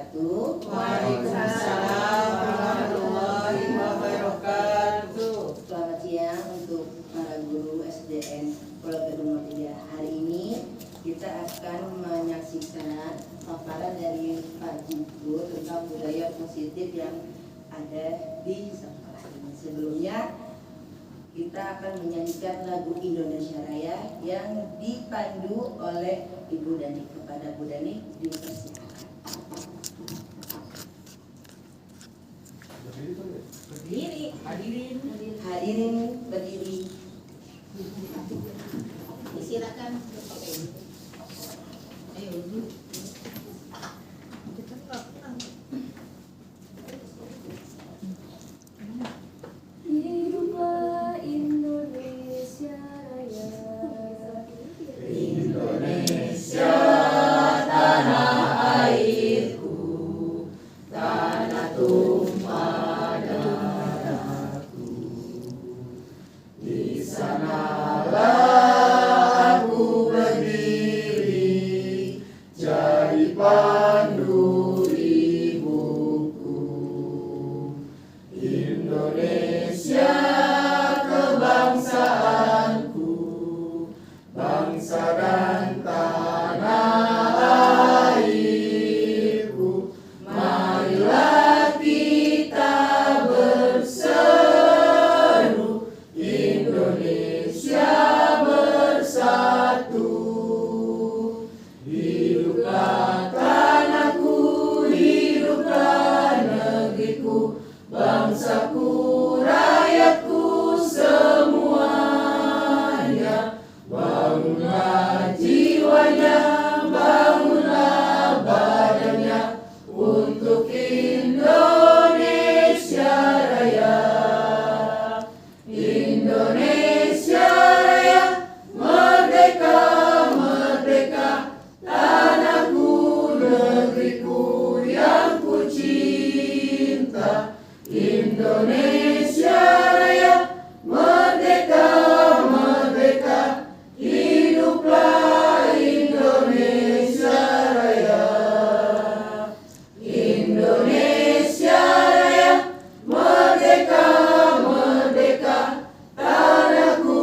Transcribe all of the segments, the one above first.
wabarakatuh. Waalaikumsalam warahmatullahi wabarakatuh. Selamat siang untuk para guru SDN Pulau Gadung 3. Hari ini kita akan menyaksikan paparan dari Pak Jibu tentang budaya positif yang ada di sekolah ini. Sebelumnya kita akan menyanyikan lagu Indonesia Raya yang dipandu oleh Ibu Dani. Kepada Bu Dani dipersilakan. Berdiri, Hadirin berdiri. silakan. Ayo. Hiduplah Indonesia Raya. Indonesia tanah airku, tanah tumpah darahku. Di sanalah aku berdiri, jadi pandu ibuku. Indonesia kebangsaanku, bangsa dan tanah airku. Marilah kita berseru, Indonesia bersatu. Hiduplah tanahku, hiduplah negeriku, bangsaku, rakyatku semuanya. Bangunlah jiwanya, bangunlah badannya untuk Indonesia Raya. Indonesia Raya, merdeka, merdeka, tanahku, negeriku yang ku cinta. Indonesia Raya, merdeka, merdeka, hiduplah Indonesia Raya. Indonesia Raya, merdeka, merdeka, tanahku,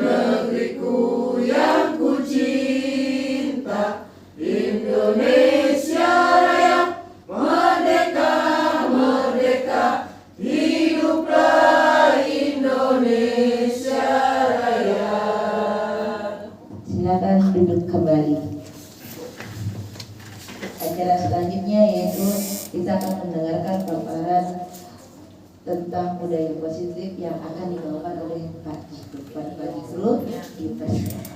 negeriku yang ku cinta. Indonesia Raya, merdeka, merdeka, hiduplah Indonesia Raya. Silakan duduk kembali. Acara selanjutnya yaitu kita akan mendengarkan paparan tentang budaya positif yang akan dibawakan oleh Pak Jibu. Pak Jibu dipersilakan.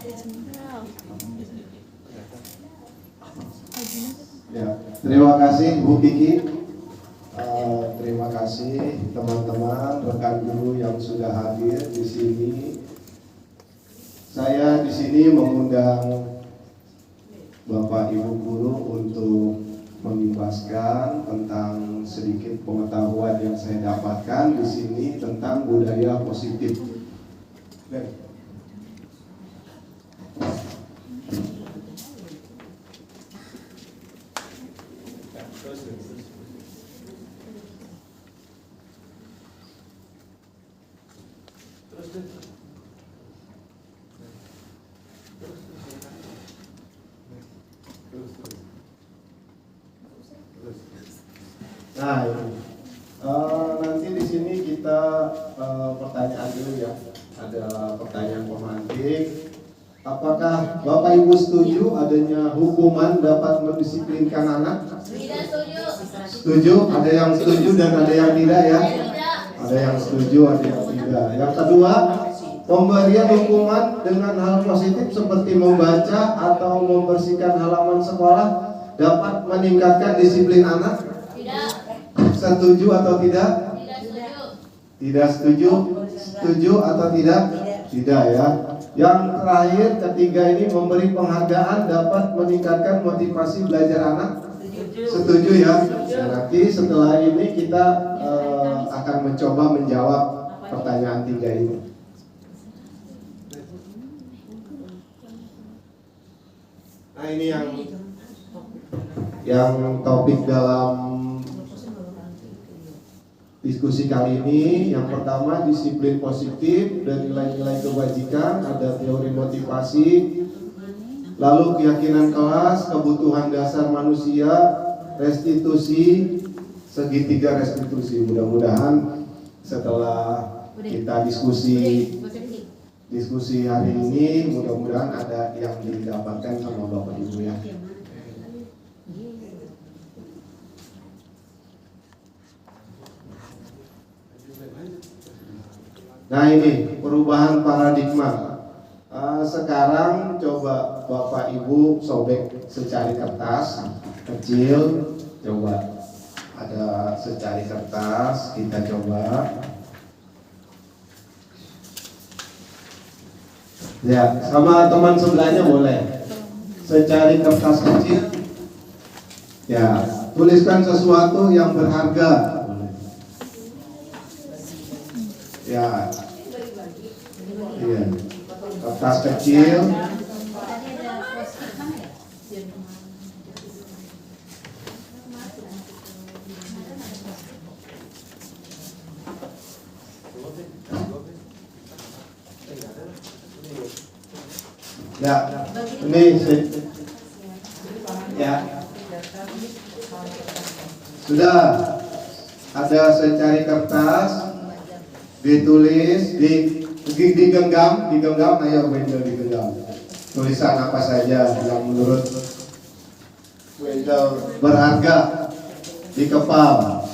Ya, terima kasih Bu Kiki. Terima kasih teman-teman rekan guru yang sudah hadir di sini. Saya di sini mengundang Bapak Ibu guru untuk membebaskan tentang sedikit pengetahuan yang saya dapatkan di sini tentang budaya positif. Baik. Nah, ini. Nanti di sini kita pertanyaan dulu ya. Ada pertanyaan pemantik. Apakah Bapak Ibu setuju adanya hukuman dapat mendisiplinkan anak? Tidak setuju. Setuju? Ada yang setuju dan ada yang tidak ya? Ada yang setuju, ada yang tidak. Yang kedua, pemberian hukuman dengan hal positif seperti membaca atau membersihkan halaman sekolah dapat meningkatkan disiplin anak? Tidak. Setuju atau tidak? Tidak setuju. Tidak setuju? Setuju atau tidak? Tidak ya. Yang terakhir, ketiga ini memberi penghargaan dapat meningkatkan motivasi belajar anak? Setuju ya. Nah, nanti setelah ini kita akan mencoba menjawab pertanyaan tiga ini. Nah, ini yang Yang topik dalam diskusi kali ini yang pertama disiplin positif dan nilai-nilai kebajikan, ada teori motivasi, lalu keyakinan kelas, kebutuhan dasar manusia, restitusi, segitiga restitusi. Mudah-mudahan setelah kita diskusi hari ini, mudah-mudahan ada yang didapatkan sama Bapak Ibu ya. Nah ini perubahan paradigma. Sekarang coba Bapak Ibu sobek secari kertas kecil, coba ada secari kertas, kita coba. Ya, sama teman sebelahnya boleh. Secari kertas kecil. Ya, tuliskan sesuatu yang berharga. Ya. Iya. Kertas kecil. Ya, ini ya. Sudah ada secari kertas, ditulis, digenggam, ayo Wendel digenggam. Tulisan apa saja yang menurut Wendel berharga di kepal.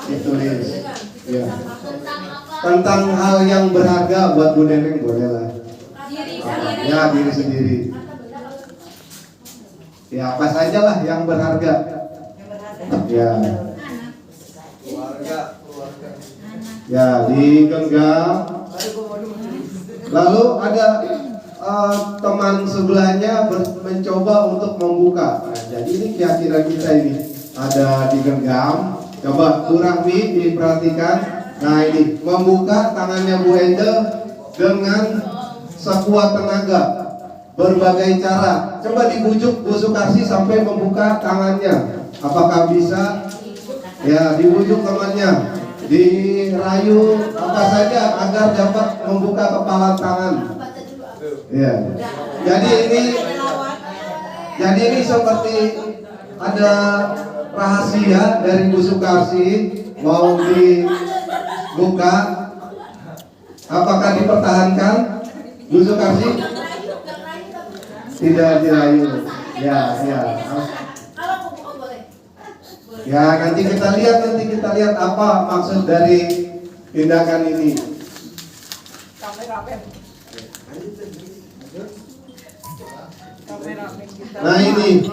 Ditulis. Ya. Tentang hal yang berharga buat Bu Neneng boleh lah. Ya, diri sendiri. Ya, apa saja lah yang berharga. Ya. Ya, digenggam. Lalu ada teman sebelahnya mencoba untuk membuka. Nah, jadi ini keyakinan kita ini ada digenggam. Coba Bu Rahmi diperhatikan. Nah ini membuka tangannya Bu Endel dengan sekuat tenaga, berbagai cara. Coba dibujuk Bu Sukarsi sampai membuka tangannya. Apakah bisa? Ya, dibujuk temannya, dirayu apa saja agar dapat membuka kepala tangan. Ya. Jadi ini seperti ada rahasia dari Bu Sukarsi mau dibuka. Apakah dipertahankan Bu Sukarsi? Tidak dirayu. Ya. Ya, nanti kita lihat apa maksud dari tindakan ini. Nah ini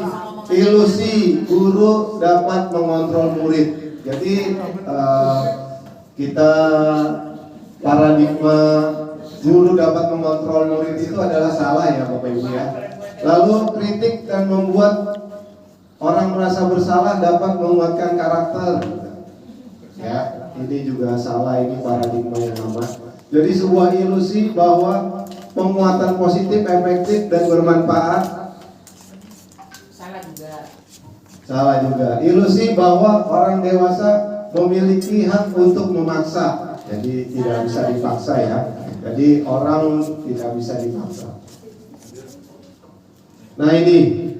ilusi guru dapat mengontrol murid. Jadi kita paradigma guru dapat mengontrol murid itu adalah salah ya Bapak Ibu ya. Lalu kritik dan membuat orang merasa bersalah dapat menguatkan karakter. Ya, ini juga salah, ini paradigma yang lama. Jadi sebuah ilusi bahwa penguatan positif, efektif dan bermanfaat. Salah juga. Ilusi bahwa orang dewasa memiliki hak untuk memaksa. Jadi tidak bisa dipaksa ya. Jadi orang tidak bisa dipaksa. Nah ini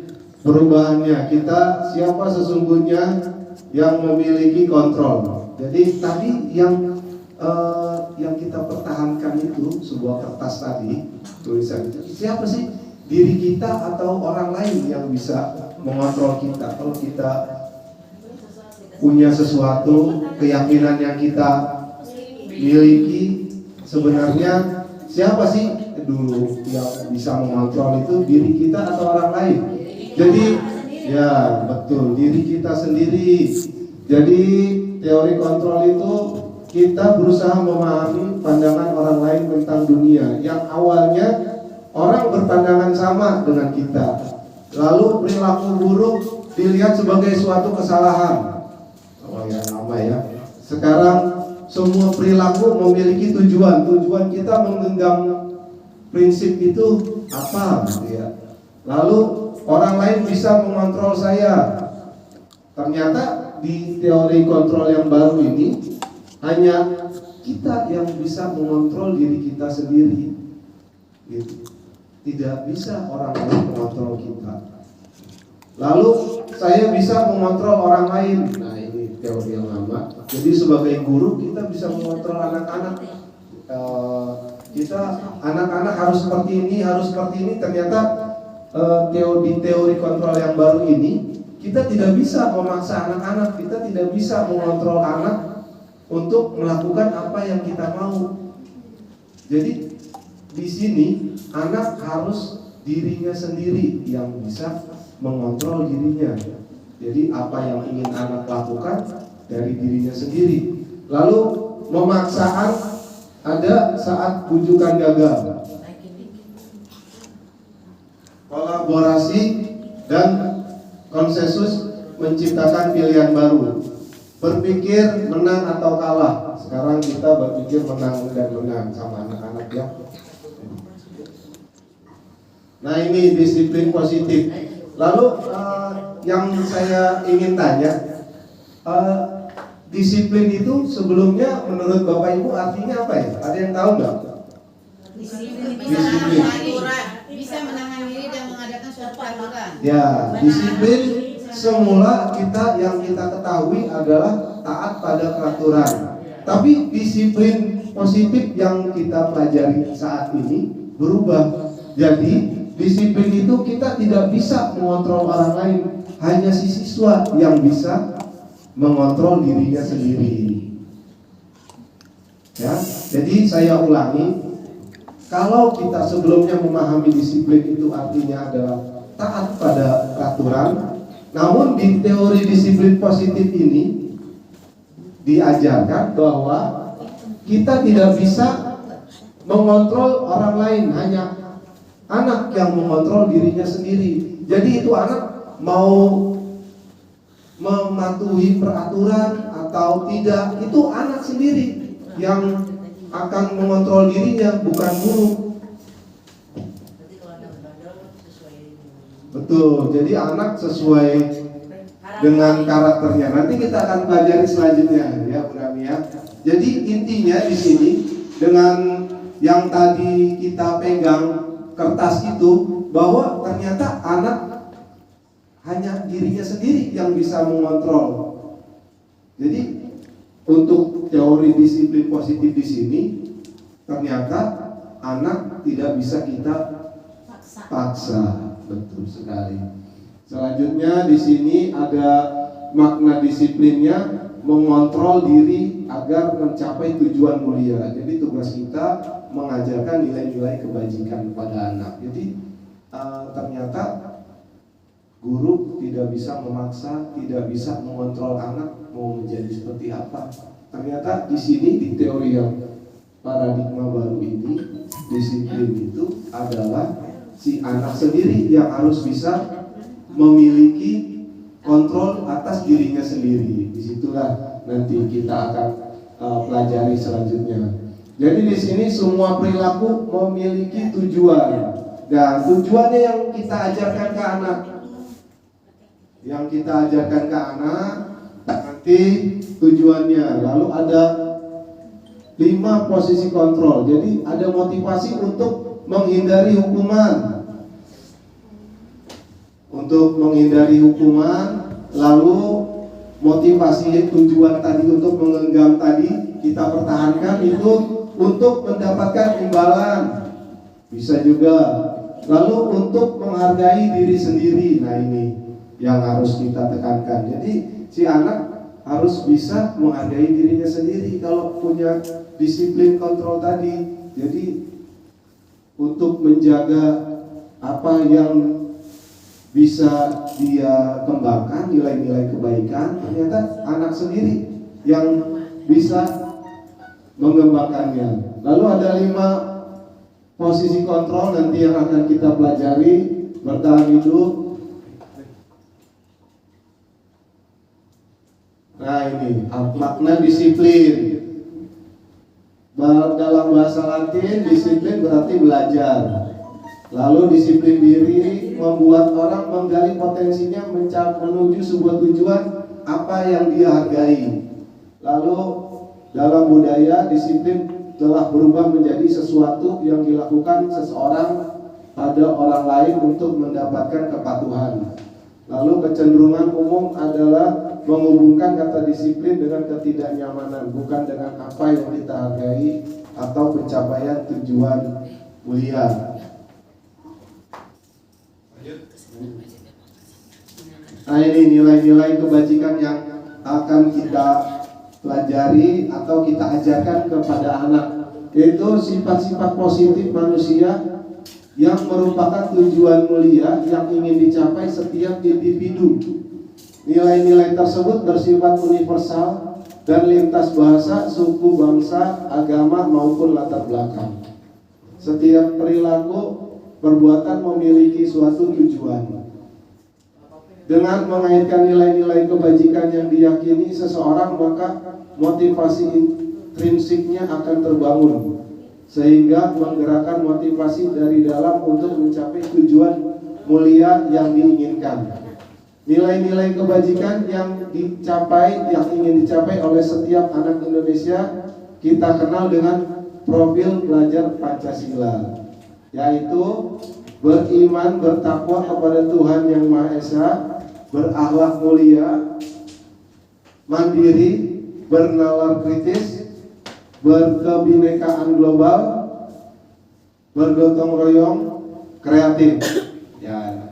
perubahannya, kita siapa sesungguhnya yang memiliki kontrol. Jadi tadi yang kita pertahankan itu sebuah kertas tadi, tulisan itu siapa sih? Diri kita atau orang lain yang bisa mengontrol kita? Kalau kita punya sesuatu keyakinan yang kita miliki, sebenarnya siapa sih dulu yang bisa mengontrol itu, diri kita atau orang lain? Jadi ya betul, diri kita sendiri. Jadi teori kontrol itu kita berusaha memahami pandangan orang lain tentang dunia yang awalnya orang berpandangan sama dengan kita. Lalu perilaku buruk dilihat sebagai suatu kesalahan. Oh ya lama ya. Sekarang semua perilaku memiliki tujuan. Tujuan kita menggenggam prinsip itu apa gitu ya. Lalu orang lain bisa mengontrol saya. Ternyata di teori kontrol yang baru ini hanya kita yang bisa mengontrol diri kita sendiri, gitu. Tidak bisa orang lain mengontrol kita. Lalu saya bisa mengontrol orang lain. Nah, ini teori yang lama. Jadi sebagai guru kita bisa mengontrol anak-anak. Kita anak-anak harus seperti ini, harus seperti ini. Ternyata teori kontrol yang baru ini kita tidak bisa memaksa anak-anak. Kita tidak bisa mengontrol anak untuk melakukan apa yang kita mau. Jadi di sini anak harus dirinya sendiri yang bisa mengontrol dirinya. Jadi apa yang ingin anak lakukan dari dirinya sendiri. Lalu memaksaan ada saat bujukan gagal. Kolaborasi dan konsensus menciptakan pilihan baru. Berpikir menang atau kalah. Sekarang kita berpikir menang dan menang sama anak-anak ya. Nah, ini disiplin positif. Lalu yang saya ingin tanya, disiplin itu sebelumnya menurut Bapak Ibu artinya apa ya? Ada yang tahu nggak? Disiplin. Bisa menahan diri dan mengadakan suatu peraturan. Ya, disiplin semula yang kita ketahui adalah taat pada peraturan. Tapi disiplin positif yang kita pelajari saat ini berubah. Jadi disiplin itu kita tidak bisa mengontrol orang lain, hanya si siswa yang bisa mengontrol dirinya sendiri. Ya, jadi saya ulangi, kalau kita sebelumnya memahami disiplin itu artinya adalah taat pada peraturan, namun di teori disiplin positif ini diajarkan bahwa kita tidak bisa mengontrol orang lain, hanya anak yang mengontrol dirinya sendiri. Jadi itu anak mau mematuhi peraturan atau tidak, itu anak sendiri yang akan mengontrol dirinya, bukan guru. Betul, jadi anak sesuai dengan karakternya. Nanti kita akan pelajari selanjutnya ya, Bu Rami ya. Jadi intinya di sini dengan yang tadi kita pegang kertas itu, bahwa ternyata anak hanya dirinya sendiri yang bisa mengontrol. Jadi untuk teori disiplin positif di sini, ternyata anak tidak bisa kita paksa. Betul sekali. Selanjutnya di sini ada makna disiplinnya, mengontrol diri agar mencapai tujuan mulia. Jadi tugas kita mengajarkan nilai-nilai kebajikan kepada anak. Jadi ternyata guru tidak bisa memaksa, tidak bisa mengontrol anak mau menjadi seperti apa. Ternyata di sini di teori yang paradigma baru ini, disiplin itu adalah si anak sendiri yang harus bisa memiliki kontrol atas dirinya sendiri. Disitulah nanti kita akan pelajari selanjutnya. Jadi di sini semua perilaku memiliki tujuan. Dan tujuannya yang kita ajarkan ke anak, nanti tujuannya. Lalu ada 5 posisi kontrol. Jadi ada motivasi untuk menghindari hukuman. Lalu motivasi tujuan tadi untuk menggenggam tadi kita pertahankan itu untuk mendapatkan imbalan. Bisa juga. Lalu untuk menghargai diri sendiri. Nah, ini yang harus kita tekankan. Jadi si anak harus bisa menghargai dirinya sendiri kalau punya disiplin kontrol tadi. Jadi untuk menjaga apa yang bisa dia kembangkan, nilai-nilai kebaikan, ternyata anak sendiri yang bisa mengembangkannya. Lalu ada 5 posisi kontrol nanti yang akan kita pelajari. Bertahan hidup. Nah, ini makna disiplin. Dalam bahasa Latin, disiplin berarti belajar. Lalu disiplin diri membuat orang menggali potensinya menuju sebuah tujuan apa yang dia hargai. Lalu dalam budaya disiplin telah berubah menjadi sesuatu yang dilakukan seseorang pada orang lain untuk mendapatkan kepatuhan. Lalu kecenderungan umum adalah menghubungkan kata disiplin dengan ketidaknyamanan, bukan dengan apa yang kita hargai atau pencapaian tujuan mulia. Nah, ini nilai-nilai kebajikan yang akan kita pelajari atau kita ajarkan kepada anak, yaitu sifat-sifat positif manusia yang merupakan tujuan mulia yang ingin dicapai setiap individu. Nilai-nilai tersebut bersifat universal dan lintas bahasa, suku, bangsa, agama maupun latar belakang. Setiap perilaku perbuatan memiliki suatu tujuan. Dengan mengaitkan nilai-nilai kebajikan yang diyakini seseorang, maka motivasi intrinsiknya akan terbangun, sehingga menggerakkan motivasi dari dalam untuk mencapai tujuan mulia yang diinginkan. Nilai-nilai kebajikan yang ingin dicapai oleh setiap anak Indonesia kita kenal dengan profil pelajar Pancasila, yaitu beriman, bertakwa kepada Tuhan Yang Maha Esa, berakhlak mulia, mandiri, bernalar kritis, berkebinekaan global, bergotong royong, kreatif. Ya.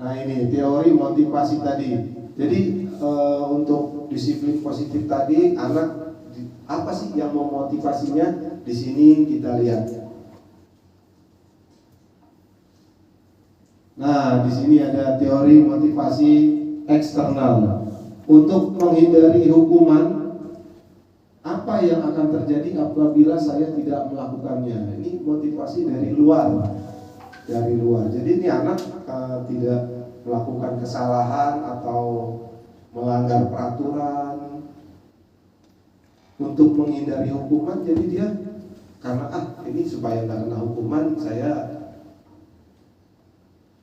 Nah, ini teori motivasi tadi. Jadi untuk disiplin positif tadi, anak apa sih yang memotivasinya? Di sini kita lihat. Nah, di sini ada teori motivasi eksternal. Untuk menghindari hukuman, apa yang akan terjadi apabila saya tidak melakukannya? Ini motivasi dari luar. Dari luar. Jadi ini anak tidak melakukan kesalahan atau melanggar peraturan untuk menghindari hukuman. Jadi dia karena ini supaya tidak kena hukuman, saya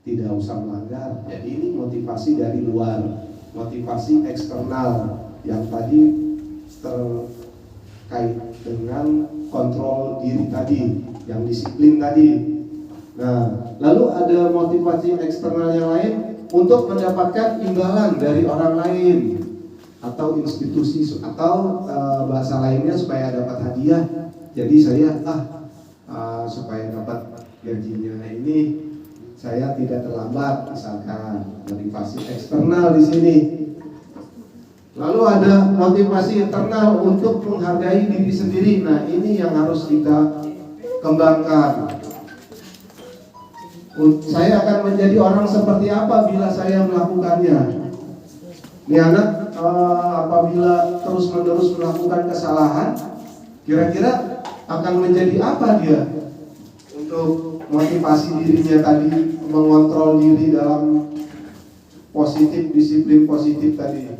tidak usah melanggar. Jadi ini motivasi dari luar, motivasi eksternal yang tadi terkait dengan kontrol diri tadi, yang disiplin tadi. Nah, lalu ada motivasi eksternal yang lain untuk mendapatkan imbalan dari orang lain atau institusi atau bahasa lainnya supaya dapat hadiah. Jadi saya supaya dapat gajinya ini saya tidak terlambat, misalkan motivasi eksternal di sini. Lalu ada motivasi internal untuk menghargai diri sendiri. Nah, ini yang harus kita kembangkan. Saya akan menjadi orang seperti apa bila saya melakukannya. Ini anak apabila terus-menerus melakukan kesalahan, kira-kira akan menjadi apa dia? Untuk motivasi dirinya tadi, mengontrol diri dalam positif, disiplin positif tadi.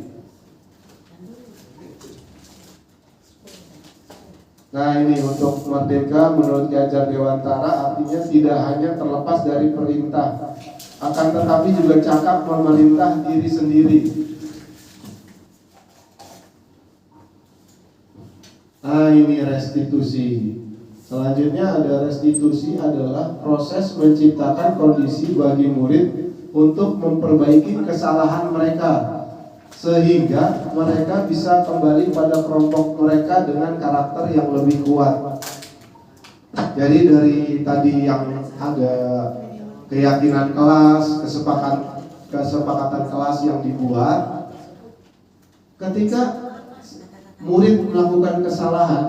Nah, ini untuk merdeka menurut Ki Dewantara artinya tidak hanya terlepas dari perintah, akan tetapi juga cakap memerintah diri sendiri. Nah, ini restitusi. Selanjutnya ada restitusi adalah proses menciptakan kondisi bagi murid untuk memperbaiki kesalahan mereka, sehingga mereka bisa kembali pada kelompok mereka dengan karakter yang lebih kuat. Jadi dari tadi yang ada keyakinan kelas, kesepakatan kelas yang dibuat, ketika murid melakukan kesalahan,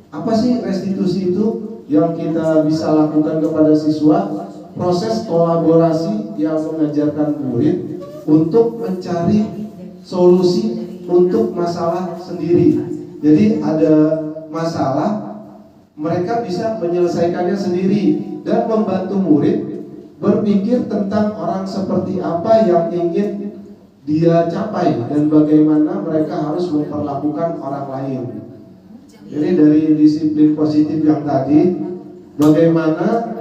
apa sih restitusi itu yang kita bisa lakukan kepada siswa? Proses kolaborasi yang mengajarkan murid untuk mencari solusi untuk masalah sendiri. Jadi ada masalah, mereka bisa menyelesaikannya sendiri dan membantu murid berpikir tentang orang seperti apa yang ingin dia capai dan bagaimana mereka harus memperlakukan orang lain. Jadi dari disiplin positif yang tadi, bagaimana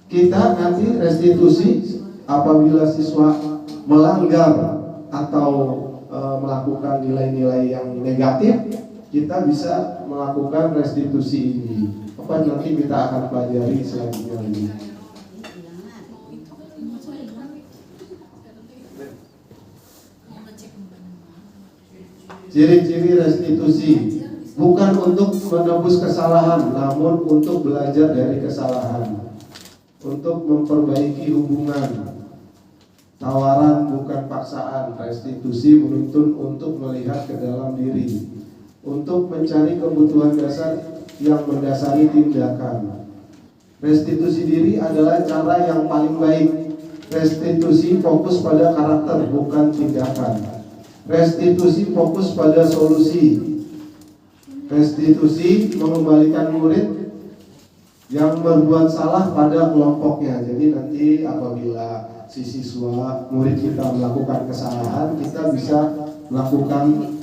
kita nanti restitusi apabila siswa melanggar atau melakukan nilai-nilai yang negatif, kita bisa melakukan restitusi ini. Apa nanti kita akan pelajari selanjutnya lagi. Ciri-ciri restitusi bukan untuk menebus kesalahan, namun untuk belajar dari kesalahan, untuk memperbaiki hubungan. Tawaran bukan paksaan. Restitusi menuntun untuk melihat ke dalam diri, untuk mencari kebutuhan dasar yang mendasari tindakan. Restitusi diri adalah cara yang paling baik. Restitusi fokus pada karakter, bukan tindakan. Restitusi fokus pada solusi. Restitusi mengembalikan murid yang berbuat salah pada kelompoknya. Jadi nanti apabila si siswa murid kita melakukan kesalahan, kita bisa melakukan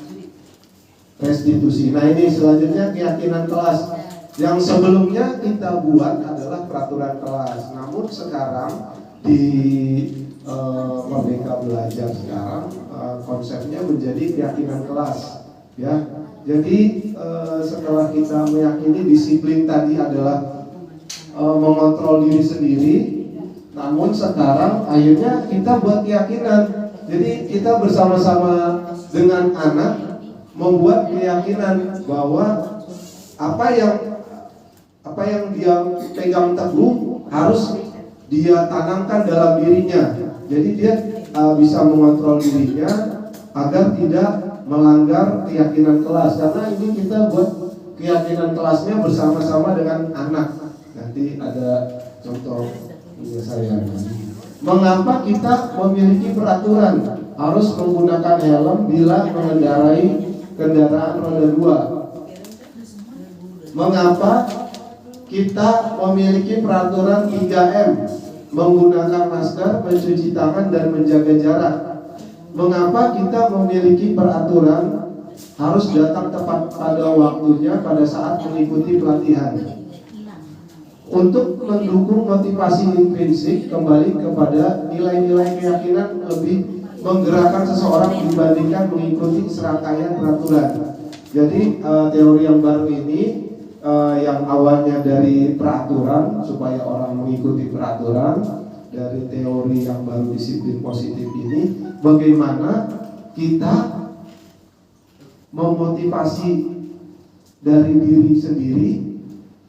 restitusi. Nah ini selanjutnya keyakinan kelas. Yang sebelumnya kita buat adalah peraturan kelas. Namun sekarang di Merdeka Belajar sekarang konsepnya menjadi keyakinan kelas, ya. Jadi setelah kita meyakini disiplin tadi adalah mengontrol diri sendiri, namun sekarang akhirnya kita buat keyakinan. Jadi kita bersama-sama dengan anak membuat keyakinan bahwa apa yang dia pegang teguh harus dia tanamkan dalam dirinya. Jadi dia bisa mengontrol dirinya agar tidak melanggar keyakinan kelas. Karena ini kita buat keyakinan kelasnya bersama-sama dengan anak. Nanti ada contoh saya. Mengapa kita memiliki peraturan harus menggunakan helm bila mengendarai kendaraan roda 2? Mengapa kita memiliki peraturan 3M, menggunakan masker, mencuci tangan, dan menjaga jarak? Mengapa kita memiliki peraturan harus datang tepat pada waktunya pada saat mengikuti pelatihan? Untuk mendukung motivasi intrinsik, kembali kepada nilai-nilai keyakinan lebih menggerakkan seseorang dibandingkan mengikuti serangkaian peraturan. Jadi teori yang baru ini yang awalnya dari peraturan supaya orang mengikuti peraturan, dari teori yang baru disiplin positif ini, bagaimana kita memotivasi dari diri sendiri,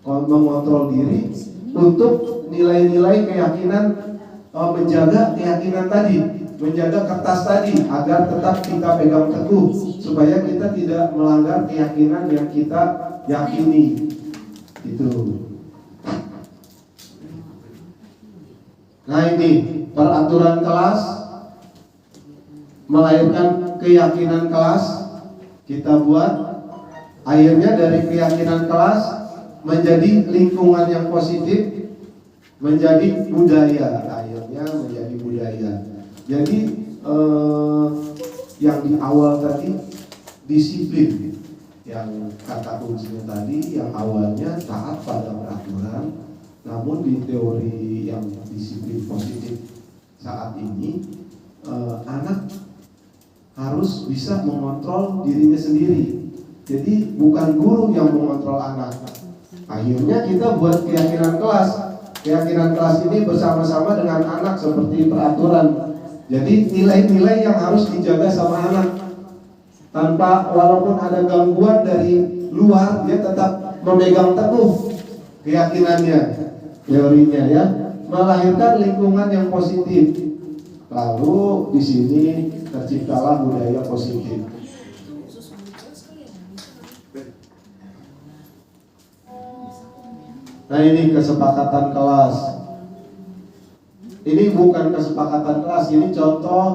mengontrol diri untuk nilai-nilai keyakinan, menjaga keyakinan tadi, menjaga kertas tadi agar tetap kita pegang teguh supaya kita tidak melanggar keyakinan yang kita yakini. Itu. Nah ini peraturan kelas melahirkan keyakinan kelas. Kita buat, akhirnya dari keyakinan kelas menjadi lingkungan yang positif, menjadi budaya. Akhirnya menjadi budaya. Jadi yang di awal tadi disiplin, yang kata kuncinya tadi yang awalnya taat pada peraturan, namun di teori yang disiplin positif saat ini anak harus bisa mengontrol dirinya sendiri. Jadi bukan guru yang mengontrol anak. Akhirnya kita buat keyakinan kelas. Keyakinan kelas ini bersama-sama dengan anak seperti peraturan. Jadi nilai-nilai yang harus dijaga sama anak. Tanpa, walaupun ada gangguan dari luar, dia tetap memegang teguh keyakinannya, teorinya, ya, melahirkan lingkungan yang positif. Lalu di sini terciptalah budaya positif. Nah ini kesepakatan kelas. Ini bukan kesepakatan kelas, ini contoh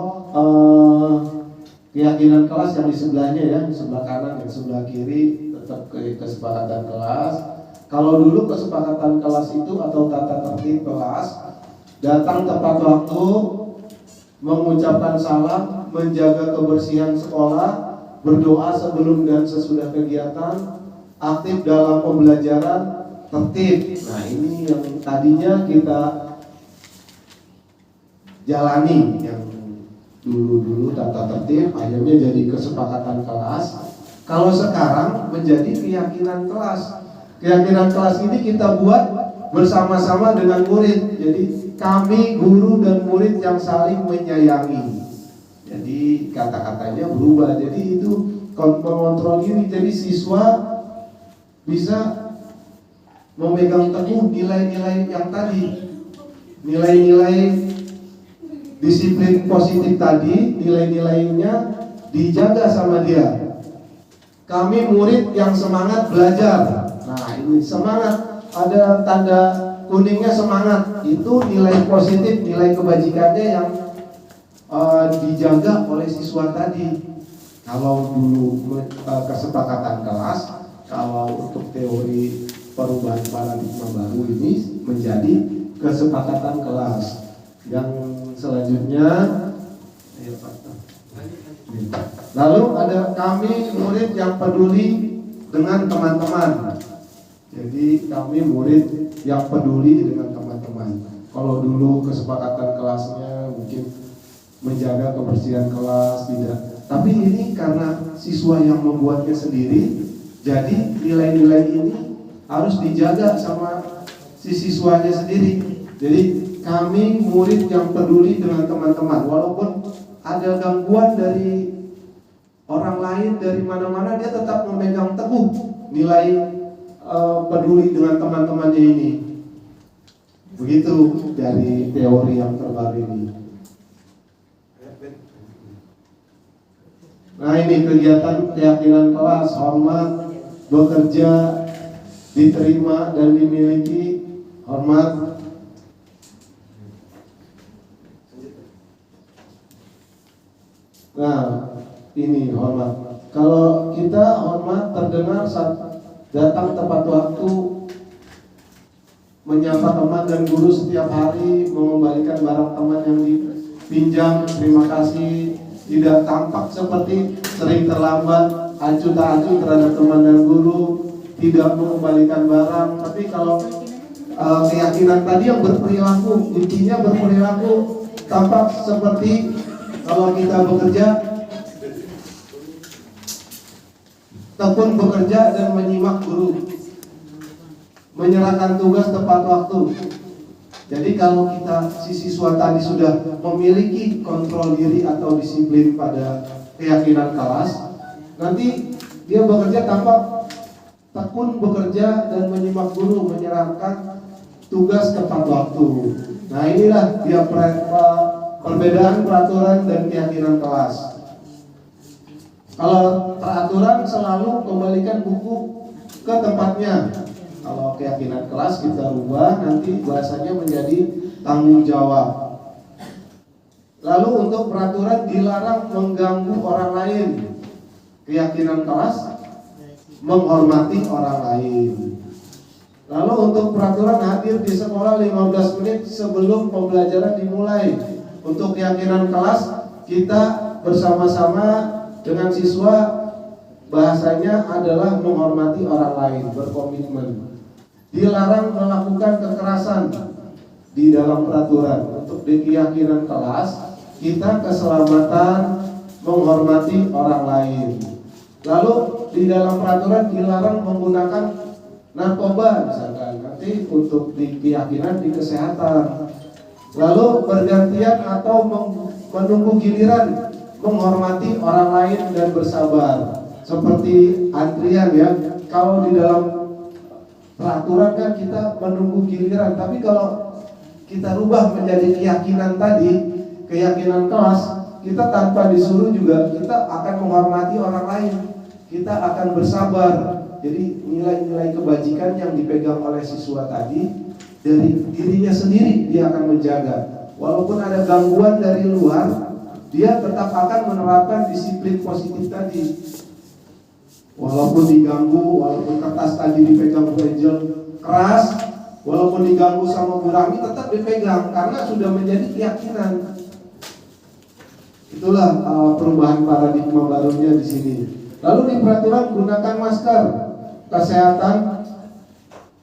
keyakinan kelas yang di sebelahnya, ya, sebelah kanan dan sebelah kiri tetap kesepakatan kelas. Kalau dulu kesepakatan kelas itu atau tata tertib kelas, datang tepat waktu, mengucapkan salam, menjaga kebersihan sekolah, berdoa sebelum dan sesudah kegiatan, aktif dalam pembelajaran, tertib. Nah, ini yang tadinya kita jalani, yang dulu tata tertib akhirnya jadi kesepakatan kelas. Kalau sekarang menjadi keyakinan kelas. Keyakinan kelas ini kita buat bersama-sama dengan murid. Jadi kami guru dan murid yang saling menyayangi. Jadi kata-katanya berubah. Jadi itu mengontrol diri. Jadi siswa bisa memegang teguh nilai-nilai yang tadi. Nilai-nilai disiplin positif tadi, nilai-nilainya dijaga sama dia. Kami murid yang semangat belajar. Nah, ini semangat, ada tanda kuningnya semangat. Itu nilai positif, nilai kebajikannya yang dijaga oleh siswa tadi. Kalau dulu kesepakatan kelas, kalau untuk teori perubahan paradigma baru ini menjadi kesepakatan kelas. Yang selanjutnya, lalu ada kami murid yang peduli dengan teman-teman. Jadi kami murid yang peduli dengan teman-teman. Kalau dulu kesepakatan kelasnya mungkin menjaga kebersihan kelas, tidak. Tapi ini karena siswa yang membuatnya sendiri, jadi nilai-nilai ini harus dijaga sama si siswanya sendiri. Jadi kami murid yang peduli dengan teman-teman. Walaupun ada gangguan dari orang lain, dari mana-mana, dia tetap memegang teguh nilai peduli dengan teman-temannya ini. Begitu dari teori yang terbaru ini. Nah, ini kegiatan keyakinan kelas, hormat, bekerja, diterima dan dimiliki, hormat. Nah, ini hormat. Kalau kita hormat terdengar saat datang tepat waktu, menyapa teman dan guru setiap hari, mengembalikan barang teman yang dipinjam, terima kasih, tidak tampak seperti sering terlambat, acuh tak acuh terhadap teman dan guru, tidak mengembalikan barang. Tapi kalau keyakinan tadi yang berperilaku, intinya berperilaku tampak seperti kalau kita bekerja, tekun bekerja dan menyimak guru, menyerahkan tugas tepat waktu. Jadi kalau kita si siswa tadi sudah memiliki kontrol diri atau disiplin pada keyakinan kelas, nanti dia bekerja tampak tekun bekerja dan menyimak guru, menyerahkan tugas tepat waktu. Nah, inilah dia perbedaan peraturan dan keyakinan kelas. Kalau peraturan selalu kembalikan buku ke tempatnya. Kalau keyakinan kelas kita rubah, nanti bahasanya menjadi tanggung jawab. Lalu untuk peraturan dilarang mengganggu orang lain. Keyakinan kelas menghormati orang lain. Lalu untuk peraturan hadir di sekolah 15 menit sebelum pembelajaran dimulai. Untuk keyakinan kelas kita bersama-sama dengan siswa, bahasanya adalah menghormati orang lain, berkomitmen. Dilarang melakukan kekerasan di dalam peraturan. Untuk di keyakinan kelas kita keselamatan, menghormati orang lain. Lalu di dalam peraturan dilarang menggunakan narkoba misalkan. Nanti untuk di keyakinan di kesehatan. Lalu bergantian atau menunggu giliran, menghormati orang lain dan bersabar. Seperti antrian ya. Kalau di dalam peraturan kan kita menunggu giliran, tapi kalau kita rubah menjadi keyakinan tadi, keyakinan kelas, kita tanpa disuruh juga kita akan menghormati orang lain. Kita akan bersabar. Jadi nilai-nilai kebajikan yang dipegang oleh siswa tadi dari dirinya sendiri dia akan menjaga. Walaupun ada gangguan dari luar, dia tetap akan menerapkan disiplin positif tadi. Walaupun diganggu, walaupun kertas tadi dipegang penjel keras, walaupun diganggu sama gurangi tetap dipegang karena sudah menjadi keyakinan. Itulah perubahan paradigma barunya di sini. Lalu di peraturan gunakan masker. kesehatan,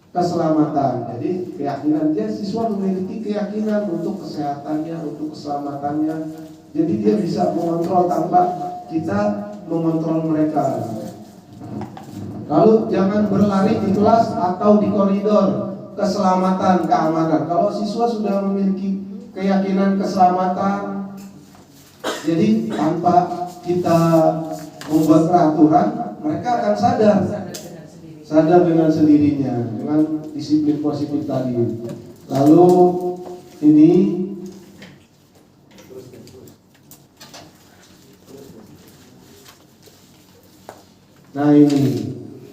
keselamatan. Jadi keyakinan dia, siswa memiliki keyakinan untuk kesehatannya, untuk keselamatannya. Jadi dia bisa mengontrol tanpa kita mengontrol mereka. Lalu jangan berlari di kelas atau di koridor, keselamatan, keamanan. Kalau siswa sudah memiliki keyakinan keselamatan, jadi tanpa kita membuat peraturan, mereka akan sadar dengan sendirinya, dengan disiplin positif tadi. Lalu ini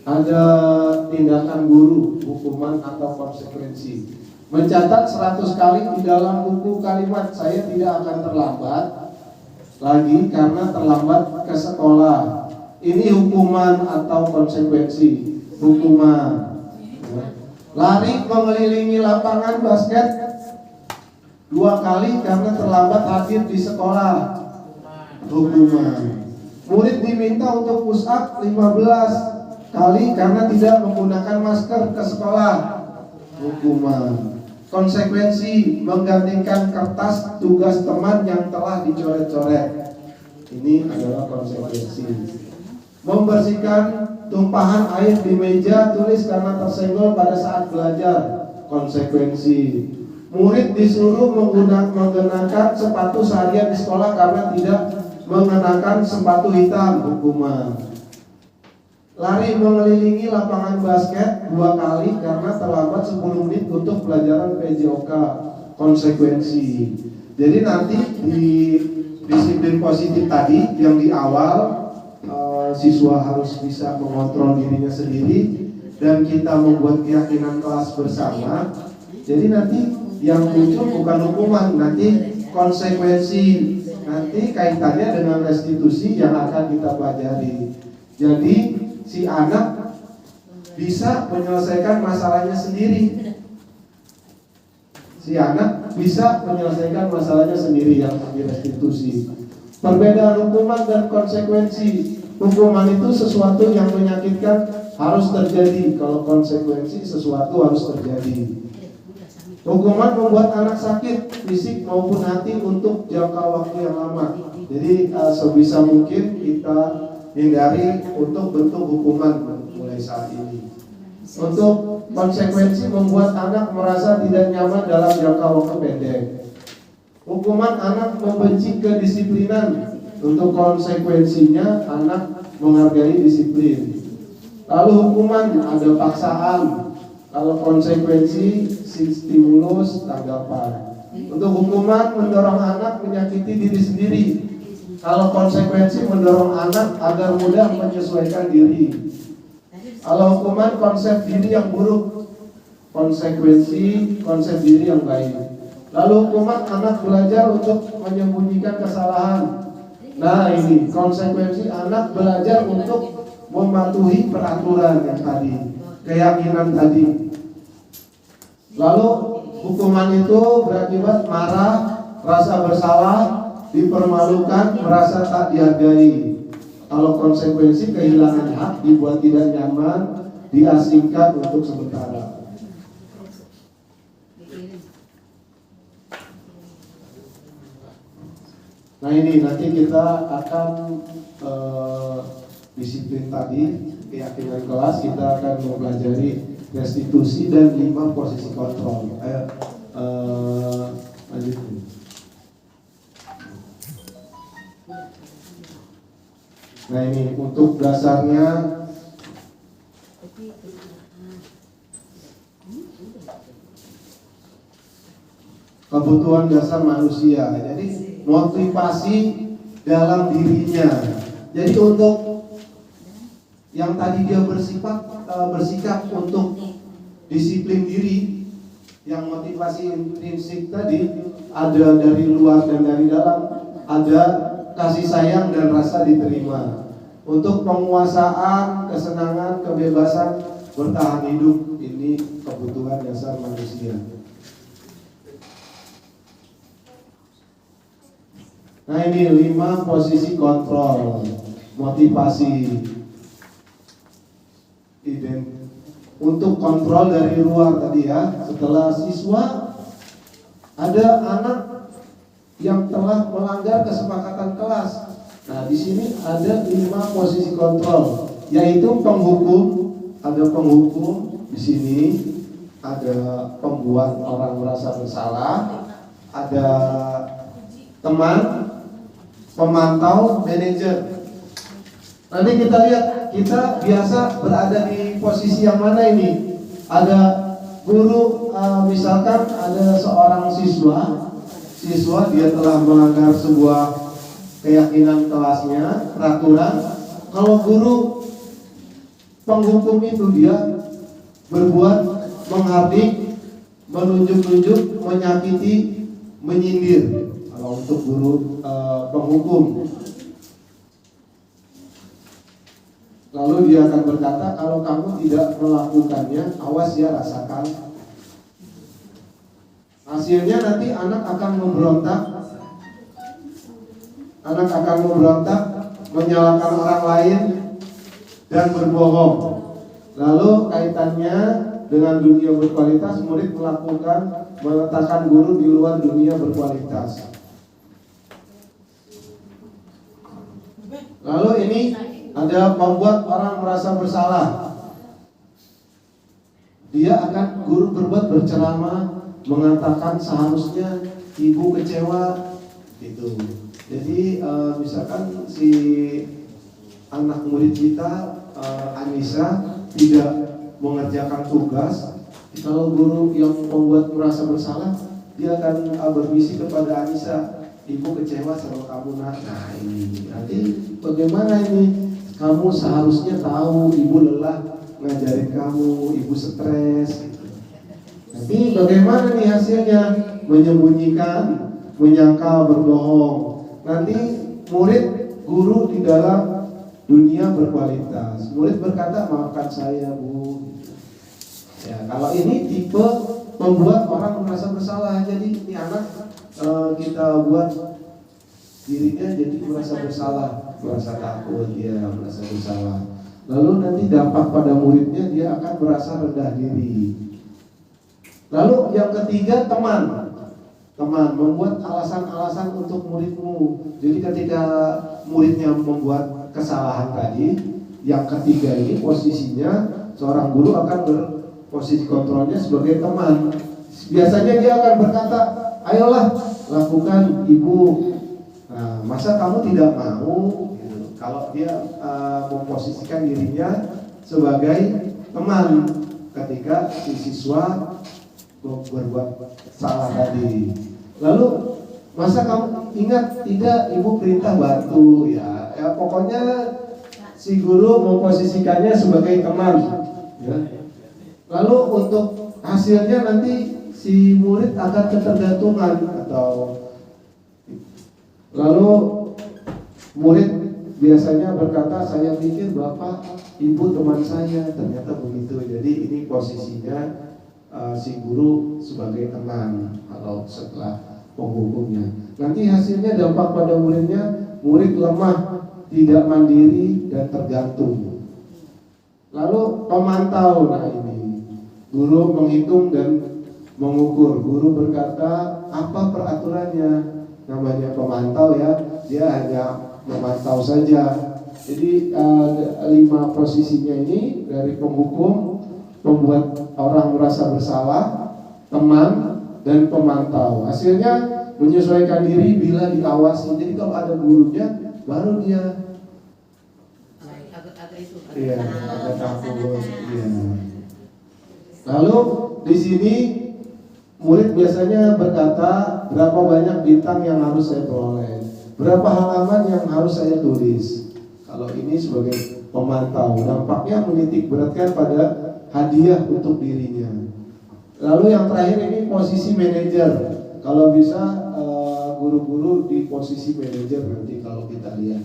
ada tindakan guru, hukuman atau konsekuensi. Mencatat 100 kali di dalam buku kalimat saya tidak akan terlambat lagi karena terlambat ke sekolah. Ini hukuman atau konsekuensi. Hukuman. Lari mengelilingi lapangan basket 2 kali karena terlambat hadir di sekolah. Hukuman. Murid diminta untuk push up 15 kali karena tidak menggunakan masker ke sekolah. Hukuman. Konsekuensi menggantikan kertas tugas teman yang telah dicoret-coret. Ini adalah konsekuensi. Membersihkan tumpahan air di meja tulis karena tersenggol pada saat belajar. Konsekuensi. Murid disuruh menggunakan sepatu seharian di sekolah karena tidak mengenakan sepatu hitam. Hukuman. Lari mengelilingi lapangan basket 2 kali karena terlambat 10 menit untuk pelajaran PJOK. Konsekuensi. Jadi nanti di disiplin positif tadi yang di awal, siswa harus bisa mengontrol dirinya sendiri dan kita membuat keyakinan kelas bersama. Jadi nanti yang muncul bukan hukuman, nanti konsekuensi. Nanti kaitannya dengan restitusi yang akan kita pelajari. Jadi si anak bisa menyelesaikan masalahnya sendiri. Si anak bisa menyelesaikan masalahnya sendiri yang direstitusi. Perbedaan hukuman dan konsekuensi. Hukuman itu sesuatu yang menyakitkan harus terjadi. Kalau konsekuensi sesuatu harus terjadi. Hukuman membuat anak sakit fisik maupun hati untuk jangka waktu yang lama. Jadi sebisa mungkin kita hindari untuk bentuk hukuman mulai saat ini. Untuk konsekuensi membuat anak merasa tidak nyaman dalam jangka waktu pendek. Hukuman anak membenci kedisiplinan. Untuk konsekuensinya anak menghargai disiplin. Lalu hukuman ada paksaan. Kalau konsekuensi stimulus tanggapan. Untuk hukuman mendorong anak menyakiti diri sendiri. Kalau konsekuensi mendorong anak agar mudah menyesuaikan diri. Kalau hukuman konsep diri yang buruk, konsekuensi konsep diri yang baik. Lalu hukuman anak belajar untuk menyembunyikan kesalahan. Nah ini konsekuensi anak belajar untuk mematuhi peraturan yang tadi, keyakinan tadi. Lalu hukuman itu berakibat marah, rasa bersalah, dipermalukan, merasa tak dihargai. Kalau konsekuensi kehilangan hak, dibuat tidak nyaman, diasingkan untuk sementara. Nah ini nanti kita akan disiplin tadi, keyakinan kelas, kita akan mempelajari restitusi dan 5 posisi kontrol. Ayo lanjut. Nah ini untuk dasarnya kebutuhan dasar manusia. Jadi motivasi dalam dirinya. Jadi untuk yang tadi dia bersikap untuk disiplin diri, yang motivasi intrinsik tadi ada dari luar dan dari dalam, ada kasih sayang dan rasa diterima. Untuk penguasaan, kesenangan, kebebasan, bertahan hidup, ini kebutuhan dasar manusia. Nah ini 5 posisi kontrol, motivasi, kontrol dari luar tadi ya. Setelah siswa, ada anak yang telah melanggar kesepakatan kelas. Nah, di sini ada 5 posisi kontrol, yaitu penghukum, ada penghukum di sini, ada pembuat orang merasa bersalah, ada teman, pemantau, manajer. Nanti kita lihat, kita biasa berada di posisi yang mana ini? Ada guru, misalkan ada seorang siswa dia telah melanggar sebuah keyakinan kelasnya, peraturan. Kalau guru penghukum itu dia berbuat menghardik, menunjuk-nunjuk, menyakiti, menyindir. Kalau untuk guru penghukum, lalu dia akan berkata, kalau kamu tidak melakukannya, awas ya, rasakan. Hasilnya nanti anak akan memberontak, menyalahkan orang lain, dan berbohong. Lalu kaitannya dengan dunia berkualitas, murid meletakkan guru di luar dunia berkualitas. Lalu ini ada membuat orang merasa bersalah. Dia akan guru berbuat berceramah, mengatakan seharusnya ibu kecewa gitu. Jadi misalkan si anak murid kita Anissa tidak mengerjakan tugas, kalau guru yang membuat merasa bersalah, dia akan berbisik kepada Anissa, ibu kecewa sama kamu nak. Nah ini nanti bagaimana ini? Kamu seharusnya tahu ibu lelah ngajarin kamu, ibu stres gitu. Nanti bagaimana nih hasilnya? Menyembunyikan, menyangkal, berbohong. Nanti murid guru di dalam dunia berkualitas. Murid berkata, maafkan saya bu. Ya, kalau ini tipe membuat orang merasa bersalah. Jadi ini anak kita buat dirinya jadi merasa bersalah, merasa takut, dia merasa bersalah. Lalu nanti dampak pada muridnya, dia akan merasa rendah diri. Lalu yang ketiga, teman membuat alasan-alasan untuk muridmu. Jadi ketika muridnya membuat kesalahan tadi, yang ketiga ini posisinya seorang guru akan berposisi kontrolnya sebagai teman. Biasanya dia akan berkata, ayolah lakukan ibu. Nah, masa kamu tidak mau? Gitu. Kalau dia memposisikan dirinya sebagai teman ketika si siswa berbuat salah tadi. Lalu masa kamu ingat tidak ibu perintah bantu ya pokoknya si guru memposisikannya sebagai teman ya. Lalu untuk hasilnya nanti si murid akan ketergantungan atau lalu murid biasanya berkata, saya pikir bapak ibu teman saya, ternyata begitu. Jadi ini posisinya si guru sebagai teman atau setelah penghukumnya. Nanti hasilnya dampak pada muridnya, murid lemah, tidak mandiri dan tergantung. Lalu pemantau, nah ini guru menghitung dan mengukur. Guru berkata apa peraturannya, namanya pemantau ya, dia hanya memantau saja. Jadi 5 posisinya ini dari penghukum, membuat orang merasa bersalah, teman, dan pemantau. Hasilnya menyesuaikan diri bila diawasi. Jadi kalau ada gurunya, baru dia agak takut. Iya. Lalu di sini murid biasanya berkata, berapa banyak bintang yang harus saya peroleh, berapa halaman yang harus saya tulis. Kalau ini sebagai pemantau, dampaknya menitik beratkan pada hadiah untuk dirinya. Lalu yang terakhir ini posisi manajer. Kalau bisa guru-guru di posisi manajer nanti kalau kita lihat.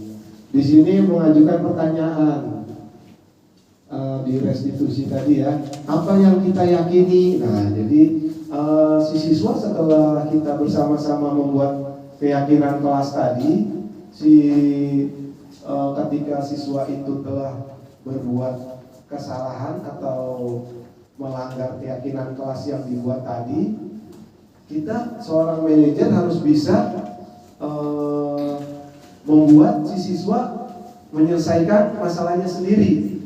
Di sini mengajukan pertanyaan di restitusi tadi ya. Apa yang kita yakini? Nah, jadi si siswa setelah kita bersama-sama membuat keyakinan kelas tadi, ketika siswa itu telah berbuat kesalahan atau melanggar keyakinan kelas yang dibuat tadi, kita seorang manajer harus bisa membuat si siswa menyelesaikan masalahnya sendiri.